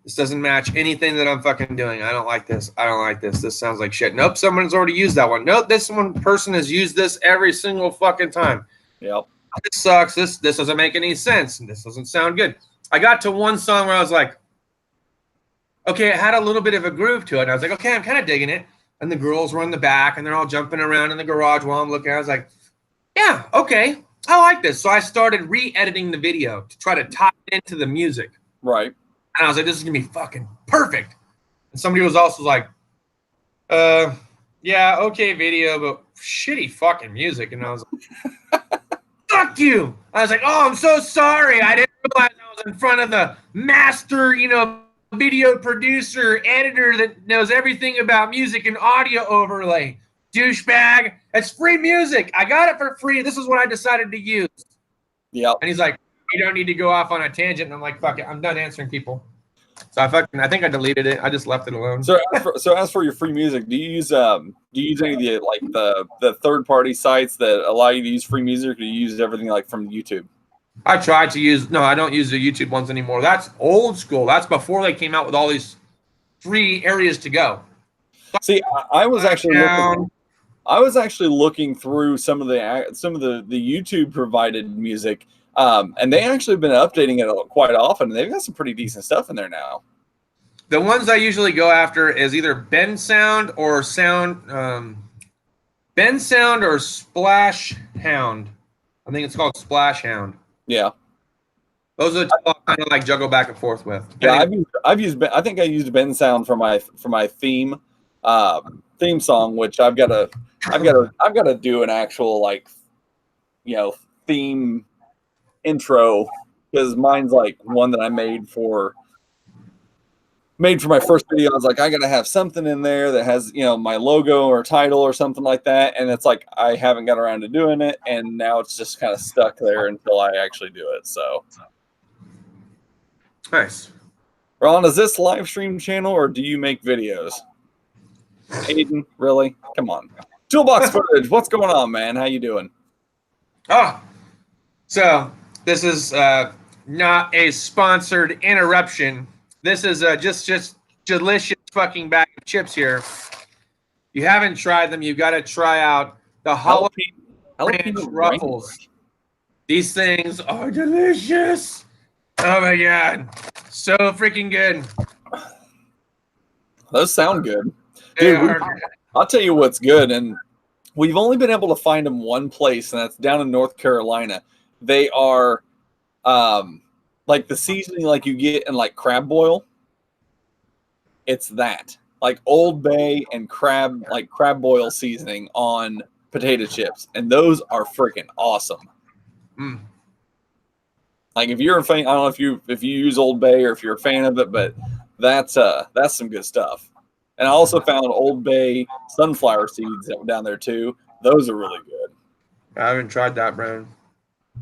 this doesn't match anything that I'm fucking doing. I don't like this. I don't like this. This sounds like shit. Nope, someone's already used that one. Nope, this one person has used this every single fucking time. Yep. This sucks. This doesn't make any sense. And this doesn't sound good. I got to one song where I was like, okay, it had a little bit of a groove to it. And I was like, okay, I'm kind of digging it. And the girls were in the back, and they're all jumping around in the garage while I'm looking. I was like, yeah, okay, I like this. So I started re-editing the video to try to tie it into the music. Right. And I was like, this is going to be fucking perfect. And somebody was also like, yeah, okay, video, but shitty fucking music. And I was like, fuck you. I was like, oh, I'm so sorry. I didn't realize I was in front of the master, video producer, editor that knows everything about music and audio overlay. Douchebag. It's free music. I got it for free. This is what I decided to use. Yeah. And he's like, you don't need to go off on a tangent. And I'm like, fuck it. I'm done answering people. So I think I deleted it. I just left it alone. So as for your free music, do you use any of the third party sites that allow you to use free music, or do you use everything from YouTube? I tried to use I don't use the YouTube ones anymore. That's old school. That's before they came out with all these free areas to go. See, I was actually looking through some of the YouTube provided music, and they actually have been updating it quite often. And they've got some pretty decent stuff in there now. The ones I usually go after is either Ben Sound or Ben Sound or Splash Hound. I think it's called Splash Hound. Yeah. Those are the two I kind of like juggle back and forth with. Yeah, I think I used Ben Sound for my theme song, which I've got to do an actual theme intro, because mine's one that I made for my first video. I was like, I got to have something in there that has my logo or title or something like that, and it's I haven't got around to doing it, and now it's just kind of stuck there until I actually do it. So nice. Ron, is this live stream channel or do you make videos? Aidan, really? Come on. Toolbox Footage, what's going on, man? How you doing? So this is not a sponsored interruption. This is just delicious fucking bag of chips here. You haven't tried them, you've got to try out the jalapeno ruffles. These things are delicious. Oh my god, so freaking good. Those sound good. Dude, I'll tell you what's good, and we've only been able to find them one place, and that's down in North Carolina. They are the seasoning you get in crab boil. It's that. Old Bay and crab boil seasoning on potato chips, and those are freaking awesome. Mm. If you're a fan, I don't know if you use Old Bay or if you're a fan of it, but that's some good stuff. And I also found Old Bay sunflower seeds down there too. Those are really good. I haven't tried that brand.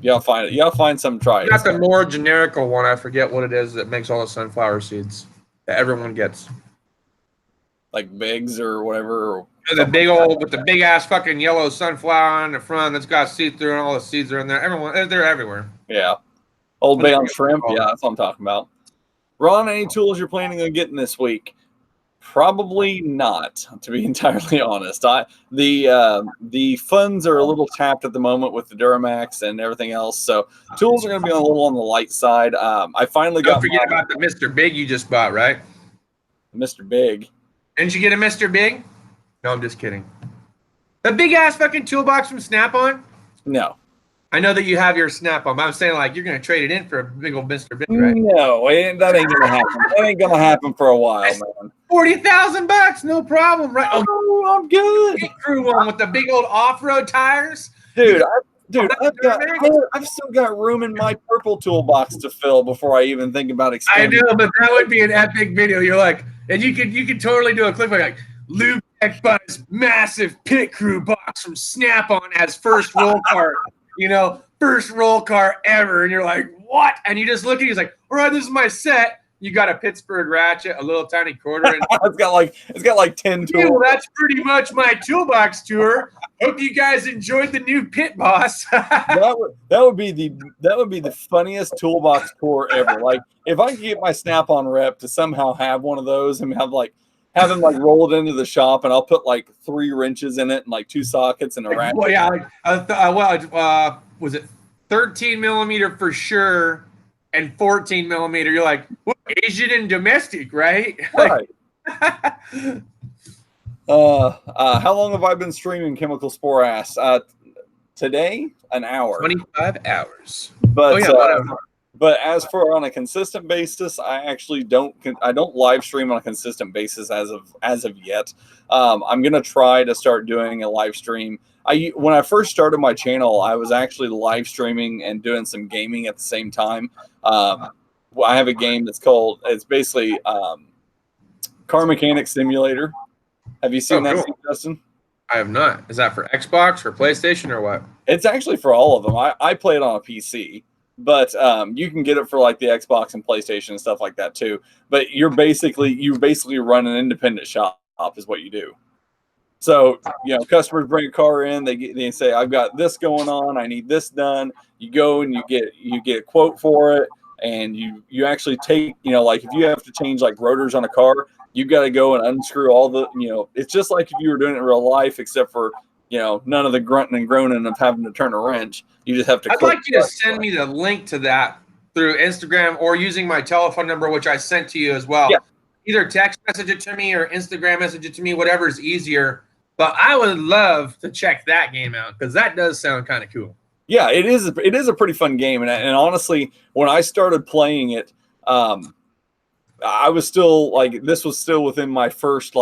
Y'all find it. Y'all find some. Try it. Got the more generic one. I forget what it is that makes all the sunflower seeds that everyone gets. Bigs or whatever. Or the big old with the big ass fucking yellow sunflower on the front that's got see-through and all the seeds are in there. They're everywhere. Yeah. Old Bay on shrimp. Yeah, that's what I'm talking about. Ron, any tools you're planning on getting this week? Probably not, to be entirely honest. The funds are a little tapped at the moment with the Duramax and everything else, so tools are going to be a little on the light side. I finally Don't got forget about the Mr. Big you just bought, right? Mr. Big. Didn't you get a Mr. Big? No, I'm just kidding. The big ass fucking toolbox from Snap-on? No. I know that you have your Snap-on, but I'm saying like you're going to trade it in for a big old Mr. Big, right? No, that ain't gonna happen. That ain't gonna happen for a while, man. $40,000, no problem, right? Oh, I'm good. Pit crew one with the big old off-road tires, Dude. I've still got room in my purple toolbox to fill before I even think about I expanding. know, but that would be an epic video. You're like, and you could totally do a clip like Luke buys massive pit crew box from Snap-on as first roll cart, first roll cart ever, and you're like, what? And you just look at it, he's like, all right, this is my set. You got a Pittsburgh ratchet, a little tiny quarter, and it's got like 10 tools. well, that's pretty much my toolbox tour. Hope you guys enjoyed the new Pit Boss. that would be the funniest toolbox tour ever. Like if I could get my Snap-on rep to somehow have one of those and have him roll it into the shop, and I'll put like 3 wrenches in it and like 2 sockets and a ratchet. Well, yeah, was it 13 millimeter for sure and 14 millimeter? You're like, well, Asian and domestic, right? Right. How long have I been streaming Chemical Spore Ass? Today, an hour. 25 hours. But but as for on a consistent basis, I actually don't live stream on a consistent basis as of yet. I'm gonna try to start doing a live stream. When I first started my channel, I was actually live streaming and doing some gaming at the same time. I have a game it's basically Car Mechanic Simulator. Have you seen that, Justin? I have not. Is that for Xbox or PlayStation or what? It's actually for all of them. I play it on a PC, but you can get it for like the Xbox and PlayStation and stuff like that too. But you basically run an independent shop is what you do. So customers bring a car in, they say, I've got this going on, I need this done. You go and you get a quote for it, and you actually take like if you have to change like rotors on a car, you've got to go and unscrew all the it's just like if you were doing it in real life, except for none of the grunting and groaning of having to turn a wrench. You just have to. I'd like you to send me the link to that through Instagram or using my telephone number, which I sent to you as well. Yeah. Either text message it to me or Instagram message it to me, whatever's easier. But I would love to check that game out because that does sound kind of cool. Yeah, it is a pretty fun game, and honestly, when I started playing it, I was still this was still within my first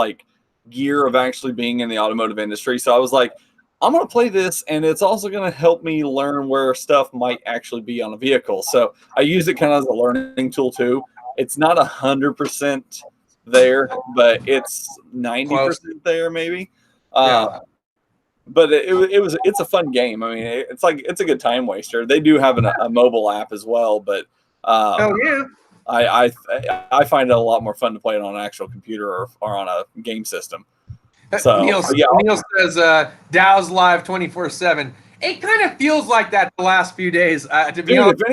year of actually being in the automotive industry. So I was like, I'm going to play this, and it's also going to help me learn where stuff might actually be on a vehicle. So I use it kind of as a learning tool too. It's not 100% there, but it's 90% there maybe. Yeah. But it's a fun game. I mean, it's a good time waster. They do have a mobile app as well, but oh yeah. I find it a lot more fun to play it on an actual computer or on a game system. So Neil says Dow's live 24/7. It kind of feels like that the last few days. To be honest,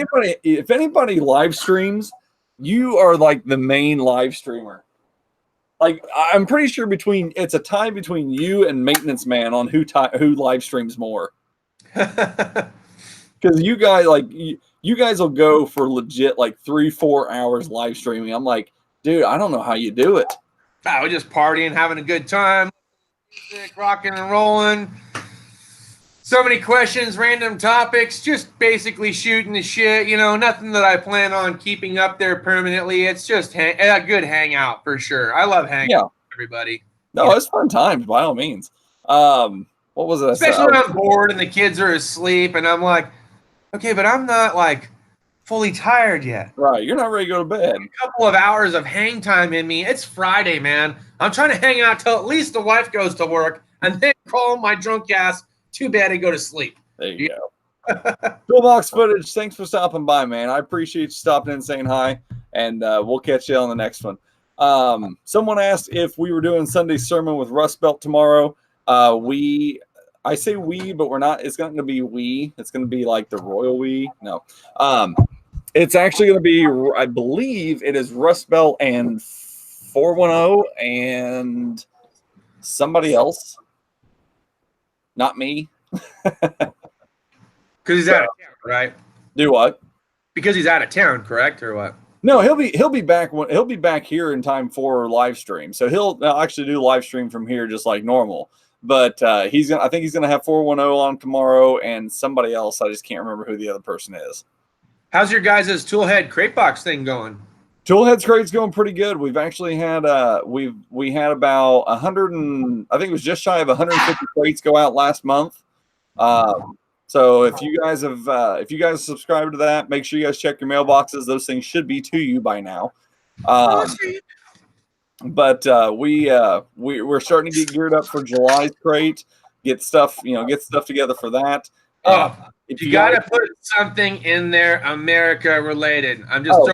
if anybody live streams, you are like the main live streamer. Like I'm pretty sure it's a tie between you and Maintenance Man on who live streams more. Because you guys will go for legit 3-4 hours live streaming. I'm like, dude, I don't know how you do it. We're just partying, having a good time, music, rocking and rolling. So many questions, random topics, just basically shooting the shit. Nothing that I plan on keeping up there permanently. It's just a good hangout for sure. I love hanging out with everybody. No, it's fun times by all means. What was it? Especially when I'm bored and the kids are asleep, and I'm like, okay, but I'm not fully tired yet. Right, you're not ready to go to bed. A couple of hours of hang time in me. It's Friday, man. I'm trying to hang out till at least the wife goes to work, and then call my drunk ass to bed and go to sleep. There you go. Toolbox Footage, thanks for stopping by, man. I appreciate you stopping in and saying hi, and we'll catch you on the next one. Someone asked if we were doing Sunday sermon with Rust Belt tomorrow. I say we, but we're not. It's going to be we. It's going to be like the royal we. No. It's actually going to be, I believe it is Rust Belt and 410 and somebody else. Not me. Because he's out of town, right? Do what? Because he's out of town, correct, or what? No, he'll be back he'll be back here in time for live stream. So he'll actually do live stream from here just like normal. But I think he's gonna have 410 on tomorrow and somebody else. I just can't remember who the other person is. How's your guys' Toolhead crate box thing going? Toolhead's crate's going pretty good. We've actually had we had about 100 and I think it was just shy of 150 crates go out last month. So if you guys have subscribed to that, make sure you guys check your mailboxes. Those things should be to you by now. But we're starting to get geared up for July's crate. Get stuff together for that. If you got to put something in there America related.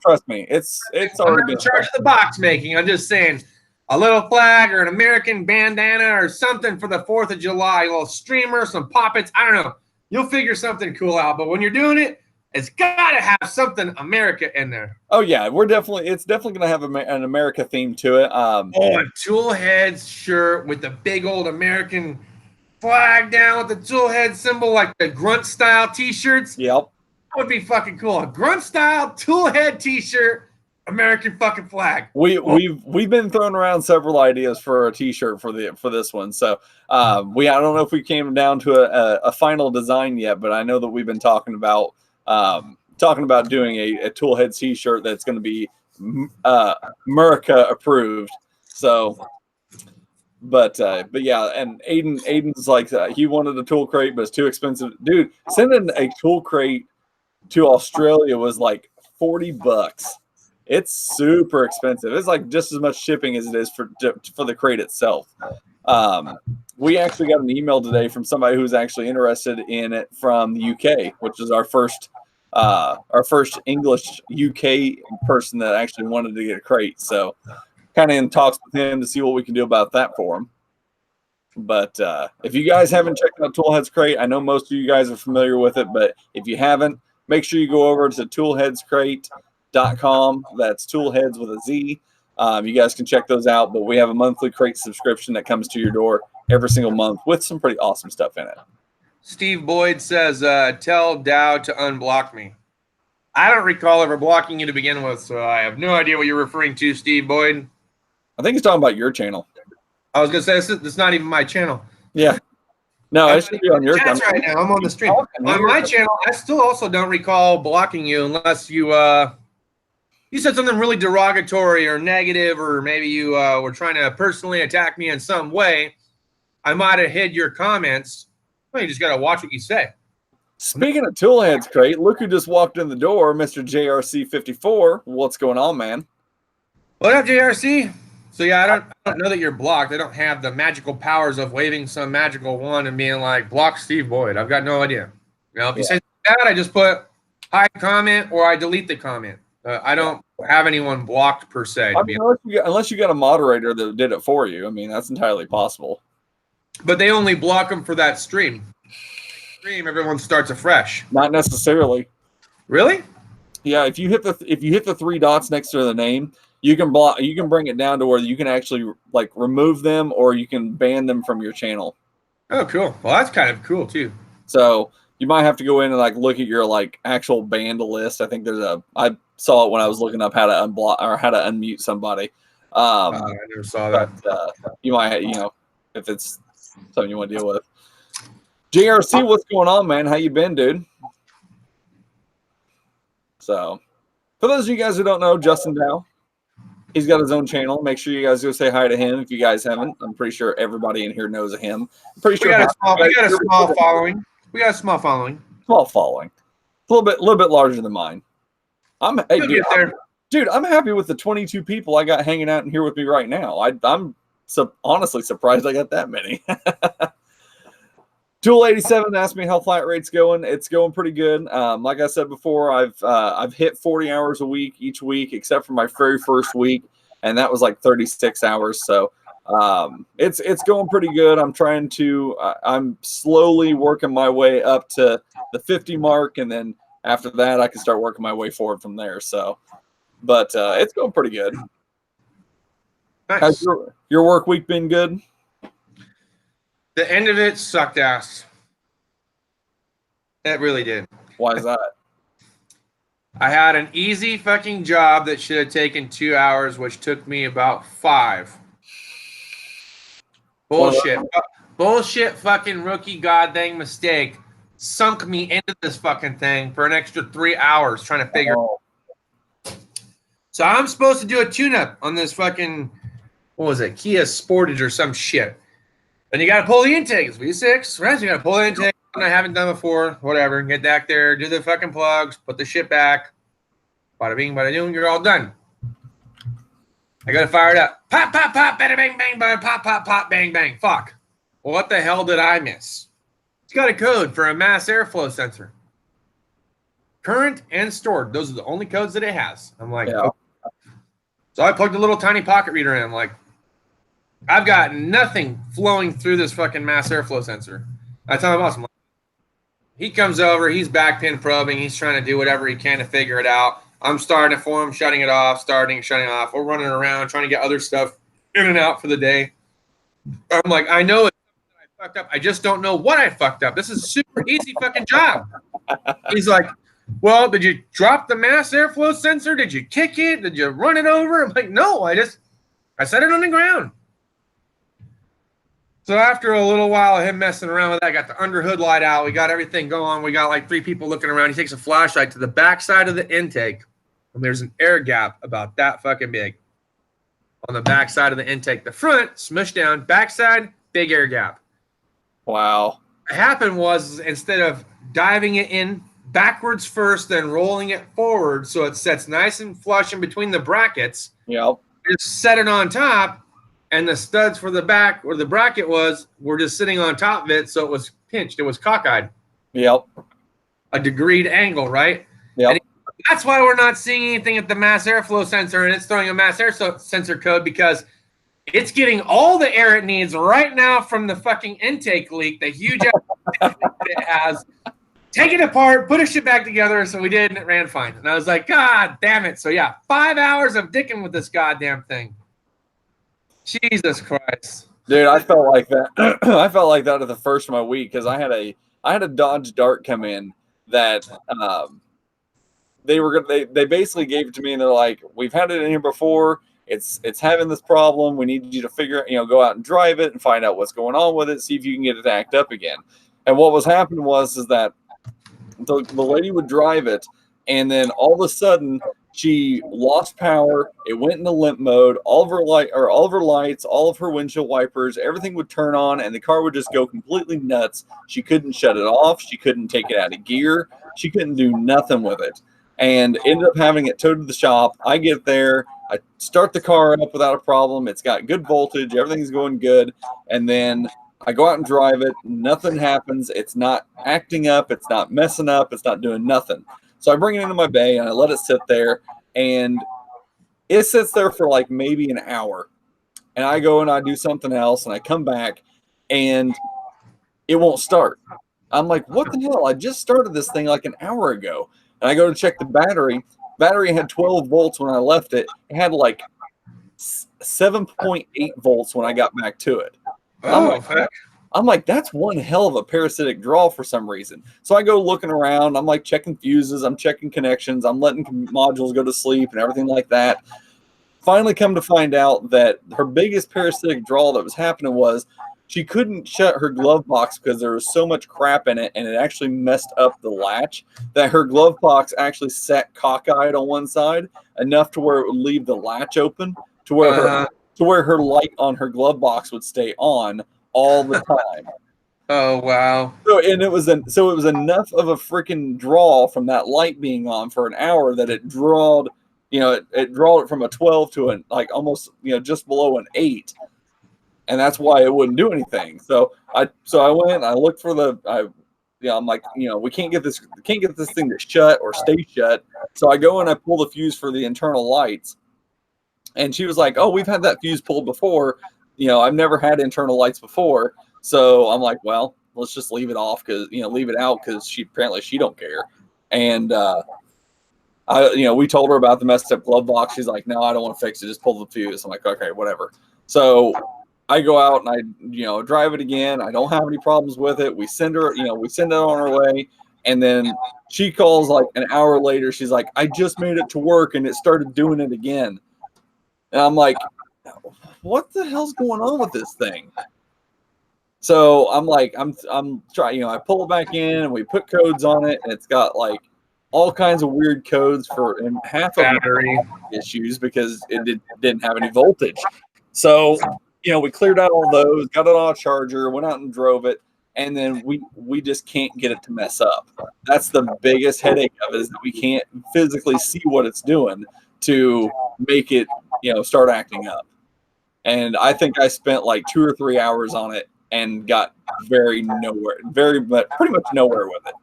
Trust me, it's already in charge of the box making. I'm just saying a little flag or an American bandana or something for the 4th of July, a little streamer, some poppets. I don't know. You'll figure something cool out. But when you're doing it, it's got to have something America in there. Oh yeah, it's definitely going to have an America theme to it. A Toolheads shirt with the big old American flag down with the Toolhead symbol, like the grunt style t-shirts. Yep. That would be fucking cool. A grunt style Toolhead t-shirt, American fucking flag. We've been throwing around several ideas for a t-shirt for this one. So I don't know if we came down to a final design yet, but I know that we've been talking about doing a Toolhead t-shirt that's going to be America approved. So but yeah, and Aidan's like he wanted a tool crate, but it's too expensive. Dude, sending a tool crate to Australia was like $40. It's super expensive. It's like just as much shipping as it is for the crate itself. We actually got an email today from somebody who's actually interested in it from the UK, which is our first English UK person that actually wanted to get a crate. So kind of in talks with him to see what we can do about that for him. But if you guys haven't checked out Toolheads Crate, I know most of you guys are familiar with it, but if you haven't, make sure you go over to toolheadscrate.com. That's Toolheads with a Z. You guys can check those out, but we have a monthly crate subscription that comes to your door every single month with some pretty awesome stuff in it. Steve Boyd says, tell Dow to unblock me. I don't recall ever blocking you to begin with, so I have no idea what you're referring to, Steve Boyd. I think he's talking about your channel. I was going to say, this is not even my channel. Yeah. No, it should be on your channel. Right now. I'm on the stream. On my channel, I still also don't recall blocking you unless you said something really derogatory or negative, or maybe you were trying to personally attack me in some way. I might have hid your comments. Well, you just got to watch what you say. Speaking of Toolheads Crate, look who just walked in the door, Mr. JRC54. What's going on, man? What up, JRC? So yeah, I don't know that you're blocked. I don't have the magical powers of waving some magical wand and being like, block Steve Boyd. I've got no idea. You know, if you say that, I just put hide comment or I delete the comment. I don't have anyone blocked per se. Unless you got a moderator that did it for you. I mean, that's entirely possible. But they only block them for that stream. Everyone starts afresh. Not necessarily. Really? Yeah, if you hit the 3 dots next to the name, you can bring it down to where you can actually like remove them or you can ban them from your channel. Oh, cool. Well, that's kind of cool too. So you might have to go in and like look at your like actual banned list. I think I saw it when I was looking up how to unblock or how to unmute somebody. I never saw that. You might, if it's something you want to deal with. JRC, what's going on, man? How you been, dude? So, for those of you guys who don't know, Justin Dow, he's got his own channel. Make sure you guys go say hi to him if you guys haven't. I'm pretty sure everybody in here knows of him. I'm pretty sure we got a small following. We got a small following. Small following. A little bit larger than mine. I'm happy with the 22 people I got hanging out in here with me right now. I'm honestly surprised I got that many. Tool87 asked me how flat rate's going. It's going pretty good. Like I said before, I've hit 40 hours a week each week, except for my very first week, and that was like 36 hours. So it's going pretty good. I'm slowly working my way up to the 50 mark, and then after that, I can start working my way forward from there. So, but it's going pretty good. Nice. Has your work week been good? The end of it sucked ass. It really did. Why is that? I had an easy fucking job that should have taken 2 hours, which took me about 5. Bullshit. Bullshit fucking rookie goddamn mistake sunk me into this fucking thing for an extra 3 hours trying to figure. So I'm supposed to do a tune-up on this fucking, what was it, Kia Sportage or some shit. And you got to pull the intake. It's V6, right? So you got to pull the intake. I haven't done before. Whatever. Get back there, do the fucking plugs, put the shit back. Bada bing, bada doom. You're all done. I got to fire it up. Pop, pop, pop, bada bang, bang, bada, pop, pop, pop, bang, bang. Fuck. Well, what the hell did I miss? It's got a code for a mass airflow sensor. Current and stored. Those are the only codes that it has. I'm like, okay. So I plugged a little tiny pocket reader in. I'm like, I've got nothing flowing through this fucking mass airflow sensor. I tell my boss, I'm like, he comes over, he's backpin probing, he's trying to do whatever he can to figure it out. I'm starting it for him, shutting it off, shutting it off. We're running around trying to get other stuff in and out for the day. I'm like, I know it's something that I fucked up. I just don't know what I fucked up. This is a super easy fucking job. He's like, well, did you drop the mass airflow sensor? Did you kick it? Did you run it over? I'm like, no, I set it on the ground. So after a little while of him messing around with that, I got the under hood light out. We got everything going. We got like 3 people looking around. He takes a flashlight to the back side of the intake, and there's an air gap about that fucking big on the back side of the intake. The front, smushed down. Backside, big air gap. Wow. What happened was instead of diving it in backwards first, then rolling it forward so it sets nice and flush in between the brackets, just set it on top. And the studs for the back where the bracket was were just sitting on top of it, so it was pinched. It was cockeyed. Yep. A degreed angle, right? Yep. That's why we're not seeing anything at the mass airflow sensor, and it's throwing a mass air sensor code because it's getting all the air it needs right now from the fucking intake leak, the huge that it has. Take it apart, put it shit back together, so we did, and it ran fine. And I was like, God damn it. So, yeah, 5 hours of dicking with this goddamn thing. Jesus Christ, dude! I felt like that. I felt like that at the first of my week because I had a Dodge Dart come in that they basically gave it to me and they're like, we've had it in here before. It's having this problem. We need you to go out and drive it and find out what's going on with it. See if you can get it to act up again. And what was happening was that the lady would drive it, and then all of a sudden she lost power. It went into limp mode. All of her lights, all of her windshield wipers, everything would turn on, and the car would just go completely nuts. She couldn't shut it off. She couldn't take it out of gear. She couldn't do nothing with it, and ended up having it towed to the shop. I get there. I start the car up without a problem. It's got good voltage. Everything's going good, and then I go out and drive it. Nothing happens. It's not acting up. It's not messing up. It's not doing nothing. So I bring it into my bay and I let it sit there, and it sits there for like maybe an hour. And I go and I do something else, and I come back and it won't start. I'm like, what the hell? I just started this thing like an hour ago. And I go to check the battery. Battery had 12 volts when I left it. It had like 7.8 volts when I got back to it. I'm like, that's one hell of a parasitic draw for some reason. So I go looking around. I'm like checking fuses. I'm checking connections. I'm letting modules go to sleep and everything like that. Finally come to find out that her biggest parasitic draw that was happening was she couldn't shut her glove box because there was so much crap in it, and it actually messed up the latch that her glove box actually sat cockeyed on one side enough to where it would leave the latch open to where her light on her glove box would stay on all the time. Oh wow! So it was enough of a freaking draw from that light being on for an hour that it drawed, it drawed it from a 12 to almost just below an 8, and that's why it wouldn't do anything. So I went, I looked for I'm like, we can't get this thing to shut or stay shut. So I go and I pull the fuse for the internal lights, and she was like, oh, we've had that fuse pulled before. I've never had internal lights before. So I'm like, well, let's just leave it off leave it out because she don't care. And We told her about the messed up glove box. She's like, no, I don't want to fix it. Just pull the fuse. I'm like, okay, whatever. So I go out and I, drive it again. I don't have any problems with it. We send her, we send it on her way. And then she calls like an hour later. She's like, I just made it to work and it started doing it again. And I'm like, what the hell's going on with this thing? So I'm like, I'm trying, I pull it back in and we put codes on it, and it's got like all kinds of weird codes and half of battery issues because it didn't have any voltage. So, we cleared out all those, got it on a charger, went out and drove it, and then we just can't get it to mess up. That's the biggest headache of it, is that we can't physically see what it's doing to make it, start acting up. And I think I spent like 2 or 3 hours on it and got pretty much nowhere with it.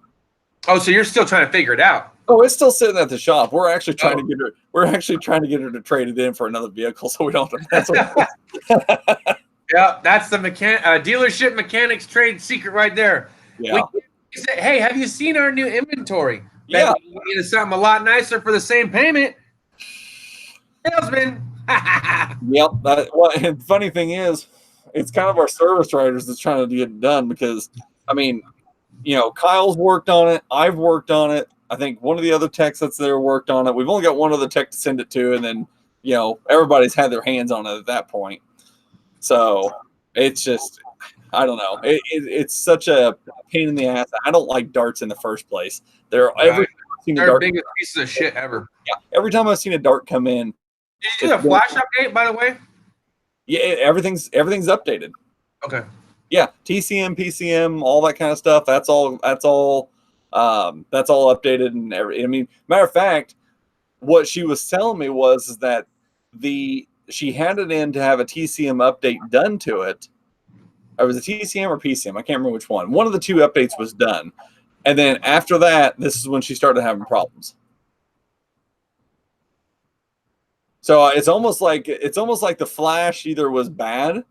Oh, so you're still trying to figure it out? Oh, it's still sitting at the shop. We're actually trying to get her. We're actually trying to get her to trade it in for another vehicle, so we don't have to mess with it. Yeah, that's the dealership mechanics trade secret right there. Yeah. Hey, have you seen our new inventory? Yeah. We get something a lot nicer for the same payment. Salesman. Yep. And funny thing is, it's kind of our service writers that's trying to get it done, because, Kyle's worked on it. I've worked on it. I think one of the other techs that's there worked on it. We've only got one other tech to send it to, and then, everybody's had their hands on it at that point. So it's just, I don't know. It's such a pain in the ass. I don't like darts in the first place. They're the biggest pieces of shit ever. Yeah, every time I've seen a dart come in. Did you do a flash update, by the way? Yeah, everything's updated. Okay. Yeah, TCM, PCM, all that kind of stuff. That's all updated and everything. Matter of fact, what she was telling me was that she had it in to have a TCM update done to it. Or was it TCM or PCM? I can't remember which one. One of the two updates was done, and then after that, this is when she started having problems. So it's almost like the flash either was bad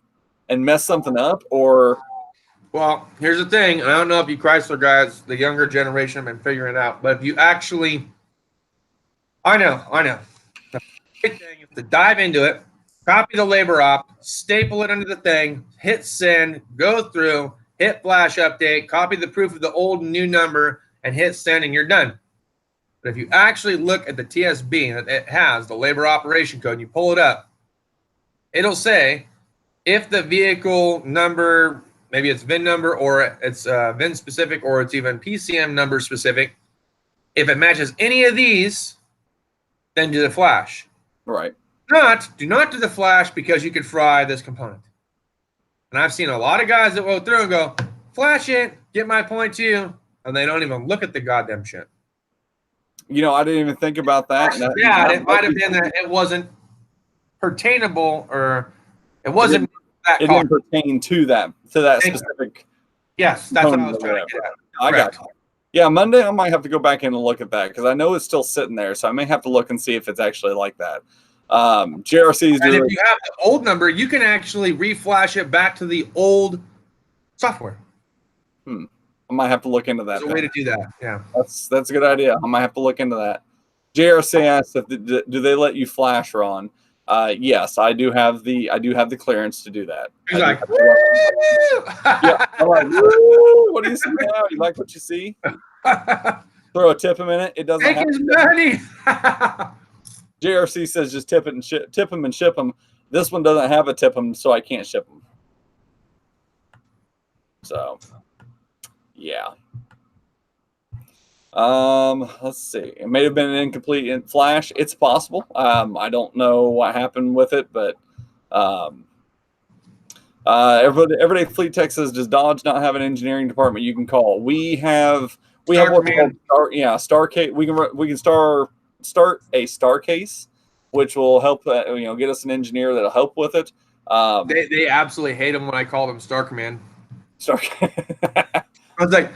and messed something up, or. Well, here's the thing. I don't know if you Chrysler guys, the younger generation, have been figuring it out, but if you actually, I know. The big thing is to dive into it, copy the labor op, staple it under the thing, hit send, go through, hit flash update, copy the proof of the old and new number, and hit send, and you're done. But if you actually look at the TSB that it has, the labor operation code, and you pull it up, it'll say if the vehicle number, maybe it's VIN number, or it's VIN specific, or it's even PCM number specific, if it matches any of these, then do the flash. Right. Do not do the flash, because you could fry this component. And I've seen a lot of guys that go through and go, flash it, get my point too, and they don't even look at the goddamn shit. I didn't even think about that. Yeah, it might have been that it wasn't pertainable, or it wasn't it didn't pertain to that specific. Yes, that's what I was trying to get at. I got you. Yeah, Monday I might have to go back in and look at that, because I know it's still sitting there, so I may have to look and see if it's actually like that. JRC's and if you have the old number, you can actually reflash it back to the old software. I might have to look into that. There's a way to do that. Yeah, that's a good idea. I might have to look into that. JRC asked do they let you flash, Ron? Yes, I do have the clearance to do that. He's like, woo! Yeah, I'm like, woo! What do you see now? You like what you see? Throw a tip him in it. It doesn't. Take his money. JRC says just tip him and ship him. This one doesn't have a tip him, so I can't ship them. So, yeah. Let's see. It may have been an incomplete in flash. It's possible. I don't know what happened with it, but Everyday Fleet Tech says, does Dodge not have an engineering department you can call? We have what's called Star Case. We can start a Star Case, which will help get us an engineer that'll help with it. They absolutely hate them when I call them Star Command. I was like,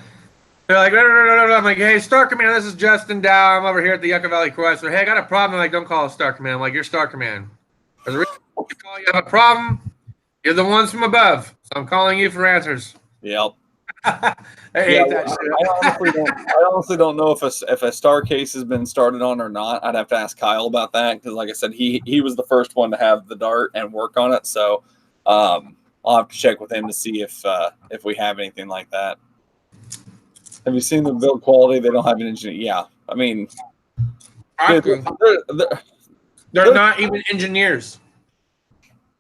they're like, no. I'm like, hey, Star Command, this is Justin Dow. I'm over here at the Yucca Valley Chrysler. Hey, I got a problem. I'm like, don't call us Star Command. I'm like, you're Star Command. There's a reason you call, you have a problem. You're the ones from above. So I'm calling you for answers. Yep. I hate that shit. I honestly don't know if a star case has been started on or not. I'd have to ask Kyle about that because, like I said, he was the first one to have the dart and work on it. So I'll have to check with him to see if we have anything like that. Have you seen the build quality? They don't have an engineer. Yeah, I mean, they're not even engineers.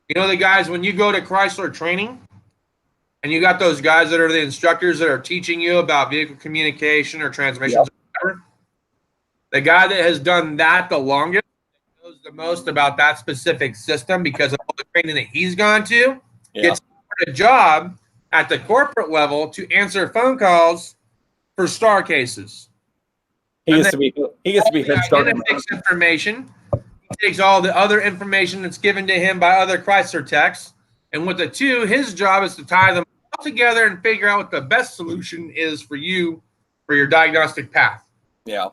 You know the guys, when you go to Chrysler training and you got those guys that are the instructors that are teaching you about vehicle communication or transmissions, or whatever, the guy that has done that the longest knows the most about that specific system because of all the training that he's gone to, gets a job at the corporate level to answer phone calls for star cases. He gets to be head start information. He takes all the other information that's given to him by other Chrysler techs, and with the two, his job is to tie them all together and figure out what the best solution is for you for your diagnostic path. Yeah.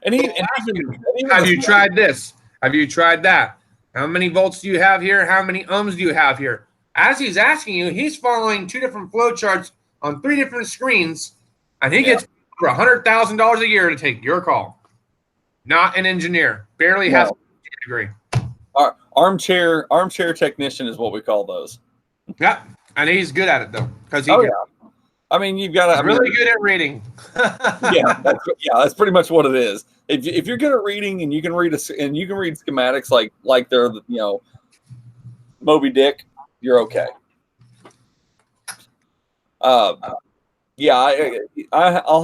And have you tried this? Have you tried that? How many volts do you have here? How many ohms do you have here? As he's asking you, he's following 2 different flow charts on 3 different screens, and he gets for $100,000 a year to take your call. Not an engineer. Barely has a degree. Armchair technician is what we call those. Yeah, and he's good at it though, because I mean, you've got to really good at reading. That's pretty much what it is. If you're good at reading and you can read schematics like they're Moby Dick, you're okay. I'll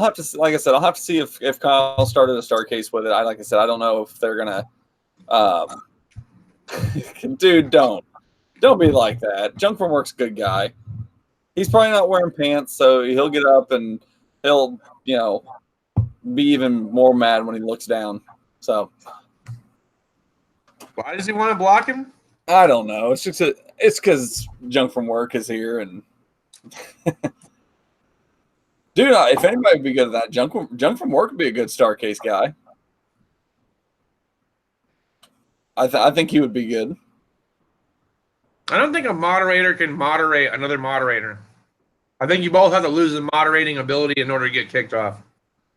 have to, like I said, I'll have to see if Kyle started a star case with it. Like I said, I don't know if they're gonna. Dude, don't be like that. Junk from Work's a good guy. He's probably not wearing pants, so he'll get up and he'll be even more mad when he looks down. So why does he want to block him? I don't know. It's just it's because Junk from Work is here and. Dude, if anybody would be good at that, Junk from Work would be a good star case guy. I think he would be good. I don't think a moderator can moderate another moderator. I think you both have to lose the moderating ability in order to get kicked off.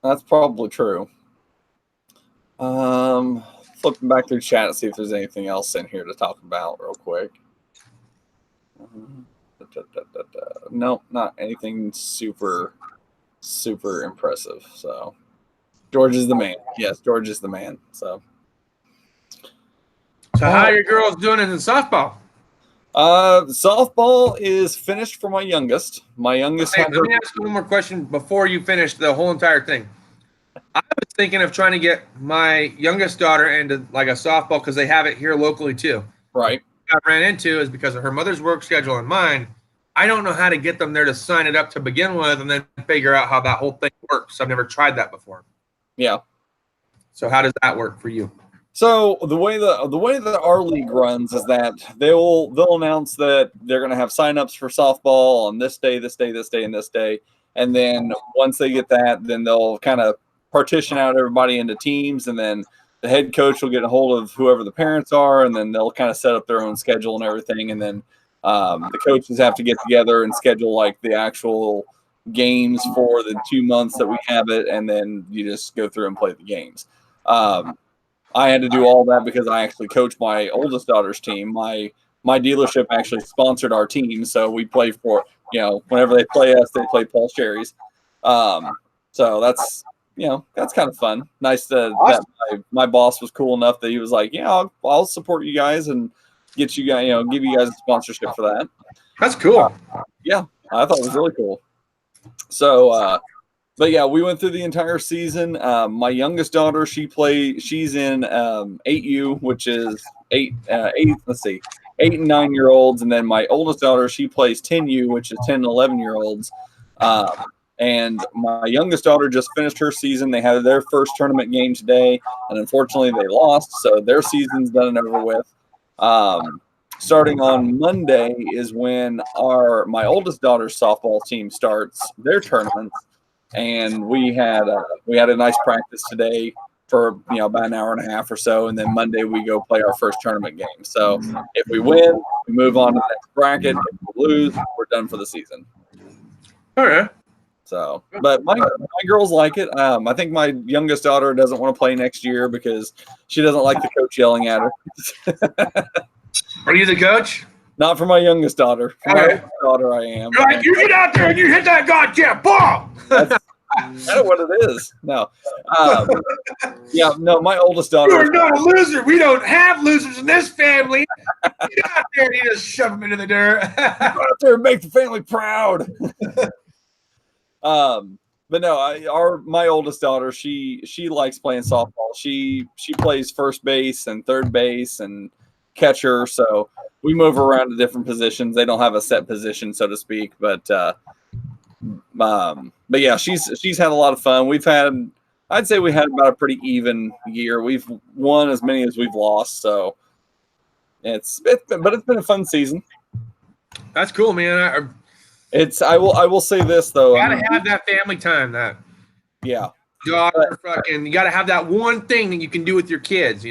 That's probably true. Flipping back through chat and see if there's anything else in here to talk about real quick. No, not anything super impressive. So George is the man. Yes, George is the man. So how are your girls doing in softball? Softball is finished for my youngest. My youngest. Let me ask you one more question before you finish the whole entire thing. I was thinking of trying to get my youngest daughter into like a softball because they have it here locally too. Right. What I ran into is because of her mother's work schedule and mine. I don't know how to get them there to sign it up to begin with and then figure out how that whole thing works. I've never tried that before. Yeah. So how does that work for you? So the way that our league runs is that they'll announce that they're going to have signups for softball on this day, and this day. And then once they get that, then they'll kind of partition out everybody into teams, and then the head coach will get a hold of whoever the parents are, and then they'll kind of set up their own schedule and everything. And then the coaches have to get together and schedule like the actual games for the 2 months that we have it, and then you just go through and play the games. I had to do all that because I actually coach my oldest daughter's team. My dealership actually sponsored our team, so we play for whenever they play us, they play Paul Sherry's. So that's kind of fun. Nice that my boss was cool enough that he was like, I'll support you guys and get you guys, give you guys a sponsorship for that. That's cool. Yeah, I thought it was really cool. So, but yeah, we went through the entire season. My youngest daughter, she's in 8U, which is 8 and 9 year olds. And then my oldest daughter, she plays 10U, which is 10 and 11 year olds. And my youngest daughter just finished her season. They had their first tournament game today, and unfortunately they lost. So their season's done and over with. Starting on Monday is when my oldest daughter's softball team starts their tournaments. And we had a nice practice today for about an hour and a half or so, and then Monday we go play our first tournament game. So if we win, we move on to the next bracket. If we lose, we're done for the season. All right. So, but my girls like it. I think my youngest daughter doesn't want to play next year because she doesn't like the coach yelling at her. Are you the coach? Not for my youngest daughter. For my oldest daughter, I am. You're like, you get out there and you hit that goddamn ball. That's kind of what it is. No. Yeah, no, my oldest daughter. You're not a loser. We don't have losers in this family. Get out there and you just shove them into the dirt. Go out there and make the family proud. But no, my oldest daughter, she likes playing softball. She plays first base and third base and catcher. So we move around to different positions. They don't have a set position, so to speak. But yeah, she's had a lot of fun. I'd say we had about a pretty even year. We've won as many as we've lost. So it's been a fun season. That's cool, man. I will say this though. You gotta have that family time. Yeah. Daughter, you gotta have that one thing that you can do with your kids.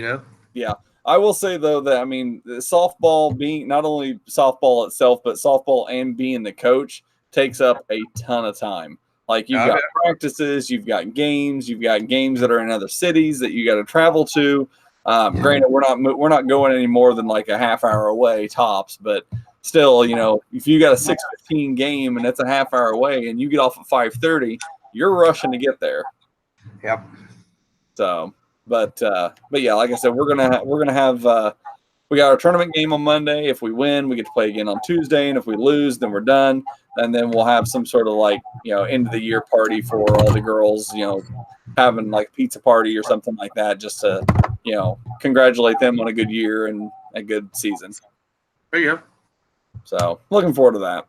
Yeah. I will say though that softball, being not only softball itself, but softball and being the coach takes up a ton of time. Like you've got practices, you've got games that are in other cities that you got to travel to. Granted, we're not going any more than like a half hour away tops, but still, if you got a 6:15 game and it's a half hour away and you get off at 5:30, you're rushing to get there. Yep. So, but yeah, like I said, we're gonna have we got our tournament game on Monday. If we win, we get to play again on Tuesday, and if we lose, then we're done. And then we'll have some sort of end of the year party for all the girls, having like pizza party or something like that, just to congratulate them on a good year and a good season. There you go. So looking forward to that.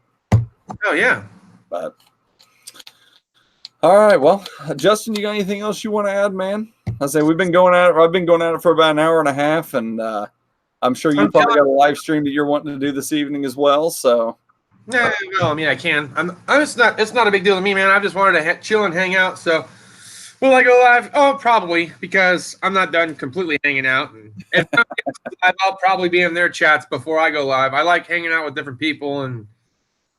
Oh yeah. But all right, well, Justin, you got anything else you want to add, man? I say I've been going at it for about an hour and a half, and I'm sure you probably got a live stream that you're wanting to do this evening as well. So yeah, well, I mean, I can. It's not a big deal to me, man. I just wanted to chill and hang out. So will I go live? Oh, probably, because I'm not done completely hanging out. And if I'm live, I'll probably be in their chats before I go live. I like hanging out with different people and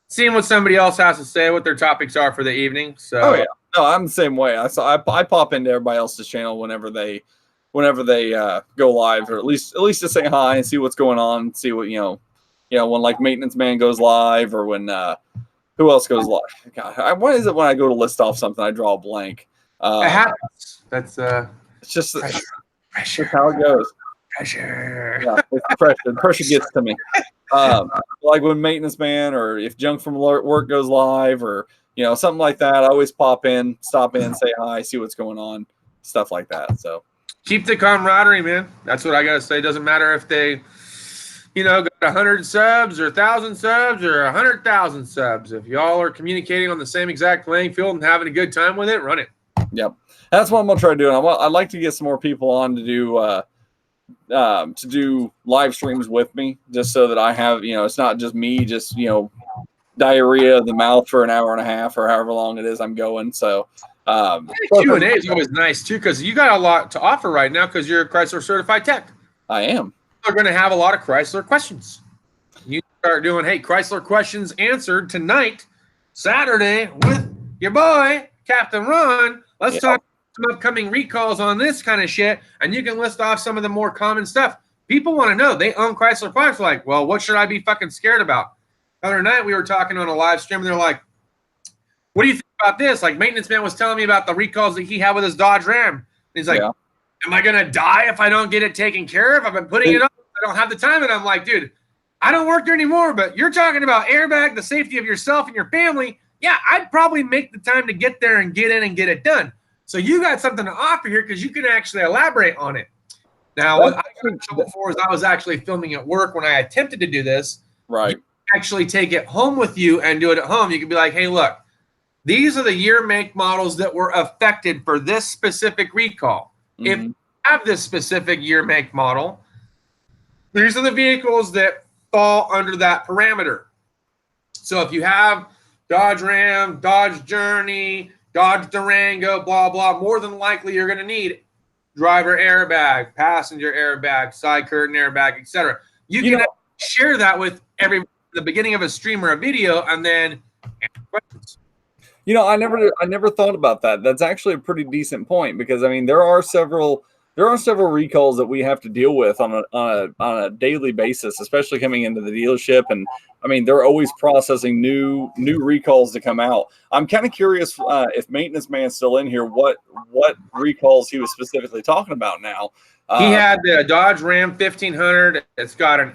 seeing what somebody else has to say, what their topics are for the evening. So oh yeah, no, I'm the same way. I pop into everybody else's channel whenever they go live, or at least to say hi and see what's going on, see what when like Maintenance Man goes live, or when who else goes live. God, why is it when I go to list off something I draw a blank? It happens. That's it's just pressure. How it goes. Pressure. Yeah, it's pressure. Pressure gets to me. Like when Maintenance Man, or if Junk from Work goes live, or something like that, I always pop in, stop in, say hi, see what's going on, stuff like that. So keep the camaraderie, man. That's what I gotta say. It doesn't matter if they got 100 subs or 1,000 subs or 100,000 subs. If y'all are communicating on the same exact playing field and having a good time with it, run it. Yep, that's what I'm gonna try doing. I'd like to get some more people on to do live streams with me, just so that I have it's not just me, just diarrhea of the mouth for an hour and a half or however long it is I'm going. So Q&A is always nice too, because you got a lot to offer right now because you're a Chrysler certified tech. I am. They're going to have a lot of Chrysler questions. You start doing, hey, Chrysler questions answered tonight, Saturday, with your boy, Captain Ron. Let's talk some upcoming recalls on this kind of shit, and you can list off some of the more common stuff. People want to know. They own Chrysler products. Like, well, what should I be fucking scared about? The other night, we were talking on a live stream, and they're like, what do you think about this? Like, Maintenance Man was telling me about the recalls that he had with his Dodge Ram. And he's like, am I going to die if I don't get it taken care of? I've been putting it up. I don't have the time. And I'm like, dude, I don't work there anymore, but you're talking about airbag, the safety of yourself and your family. Yeah, I'd probably make the time to get there and get in and get it done. So you got something to offer here because you can actually elaborate on it. Now, what I got in trouble for is I was actually filming at work when I attempted to do this. Right. You actually take it home with you and do it at home. You can be like, hey, look, these are the year, make, models that were affected for this specific recall. Mm-hmm. If you have this specific year, make, model, these are the vehicles that fall under that parameter. So if you have Dodge Ram, Dodge Journey, Dodge Durango, blah, blah, more than likely you're going to need driver airbag, passenger airbag, side curtain airbag, etc. You can share that with everyone at the beginning of a stream or a video and then answer questions. You know, I never thought about that. That's actually a pretty decent point because I mean there are several recalls that we have to deal with on a daily basis, especially coming into the dealership. And I mean they're always processing new recalls to come out. I'm kind of curious if Maintenance Man's still in here, what recalls he was specifically talking about now. He had the Dodge Ram 1500. It's got a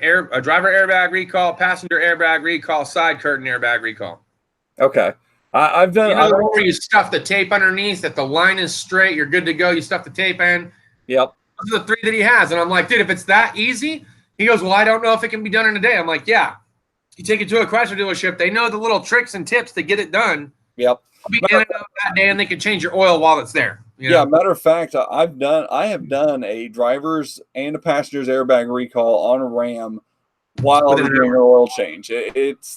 driver airbag recall, passenger airbag recall, side curtain airbag recall. Okay. I've done. You know the one where you stuff the tape underneath, that the line is straight, you're good to go. You stuff the tape in. Yep. Those are the 3 that he has, and I'm like, dude, if it's that easy, he goes, well, I don't know if it can be done in a day. I'm like, yeah. You take it to a Chrysler dealership, they know the little tricks and tips to get it done. Yep. I'll be in and out that day, and they can change your oil while it's there. You know? Yeah, matter of fact, I have done a driver's and a passenger's airbag recall on a Ram while I was doing an oil change. It's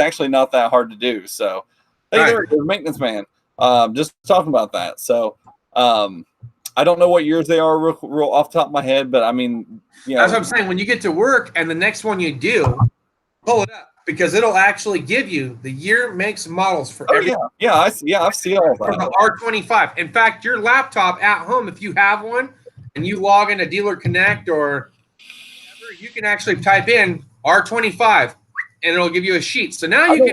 actually not that hard to do. So, hey, right. There, the Maintenance Man. Just talking about that. So, I don't know what years they are real off the top of my head, but I mean, you know, that's what I'm saying. When you get to work and the next one you do, pull it up because it'll actually give you the year, makes, models for every. Yeah, I've seen all that. For the R25. In fact, your laptop at home, if you have one, and you log into Dealer Connect or whatever, you can actually type in R25, and it'll give you a sheet. So now you can.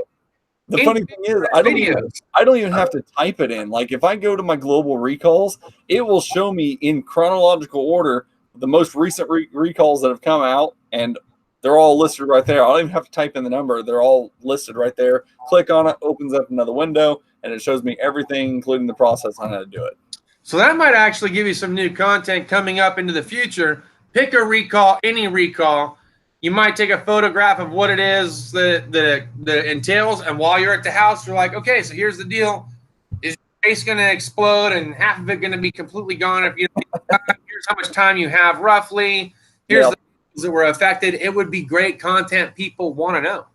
The funny thing is, I don't even have to type it in. Like if I go to my global recalls, it will show me in chronological order the most recent recalls that have come out, and they're all listed right there. I don't even have to type in the number. They're all listed right there. Click on it, opens up another window, and it shows me everything, including the process on how to do it. So that might actually give you some new content coming up into the future. Pick a recall, any recall. You might take a photograph of what it is that entails, and while you're at the house, you're like, okay, so here's the deal. Is your face going to explode and half of it going to be completely gone? If you here's how much time you have roughly. Here's the things that were affected. It would be great content people want to know.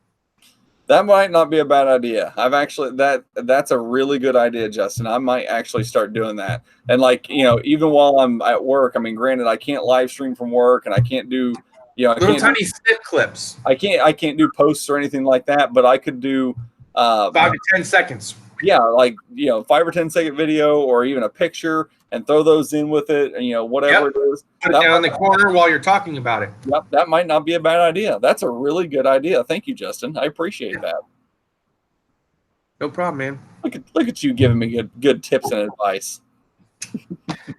That might not be a bad idea. That's a really good idea, Justin. I might actually start doing that. And like, you know, even while I'm at work, I mean, granted, I can't live stream from work and I can't do, you know, little tiny snip clips. I can't do posts or anything like that, but I could do 5 to 10 seconds. Yeah, like, you know, 5 or 10 second video or even a picture and throw those in with it, and you know, whatever it is. Put it down in the corner while you're talking about it. Yep, that might not be a bad idea. That's a really good idea. Thank you, Justin. I appreciate that. No problem, man. Look at you giving me good tips and advice.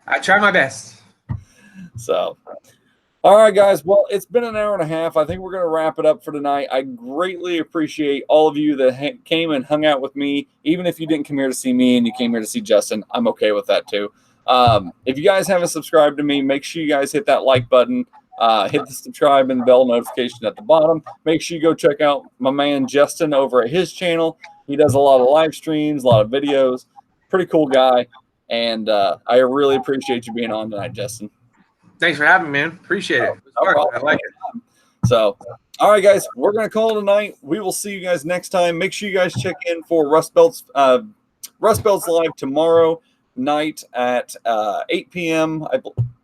I try my best. So, all right, guys. Well, it's been an hour and a half. I think we're going to wrap it up for tonight. I greatly appreciate all of you that came and hung out with me. Even if you didn't come here to see me and you came here to see Justin, I'm okay with that too. If you guys haven't subscribed to me, make sure you guys hit that like button. Hit the subscribe and the bell notification at the bottom. Make sure you go check out my man Justin over at his channel. He does a lot of live streams, a lot of videos. Pretty cool guy. And I really appreciate you being on tonight, Justin. Thanks for having me, man. Appreciate it. I like it. So, all right, guys, we're going to call it a night. We will see you guys next time. Make sure you guys check in for Rust Belts Live tomorrow night at 8 p.m.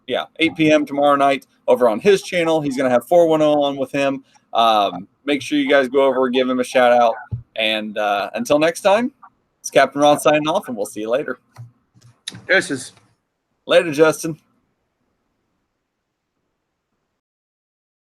8 p.m. tomorrow night over on his channel. He's going to have 410 on with him. Make sure you guys go over and give him a shout out. And until next time, it's Captain Ron signing off, and we'll see you later. Deuces. Later, Justin.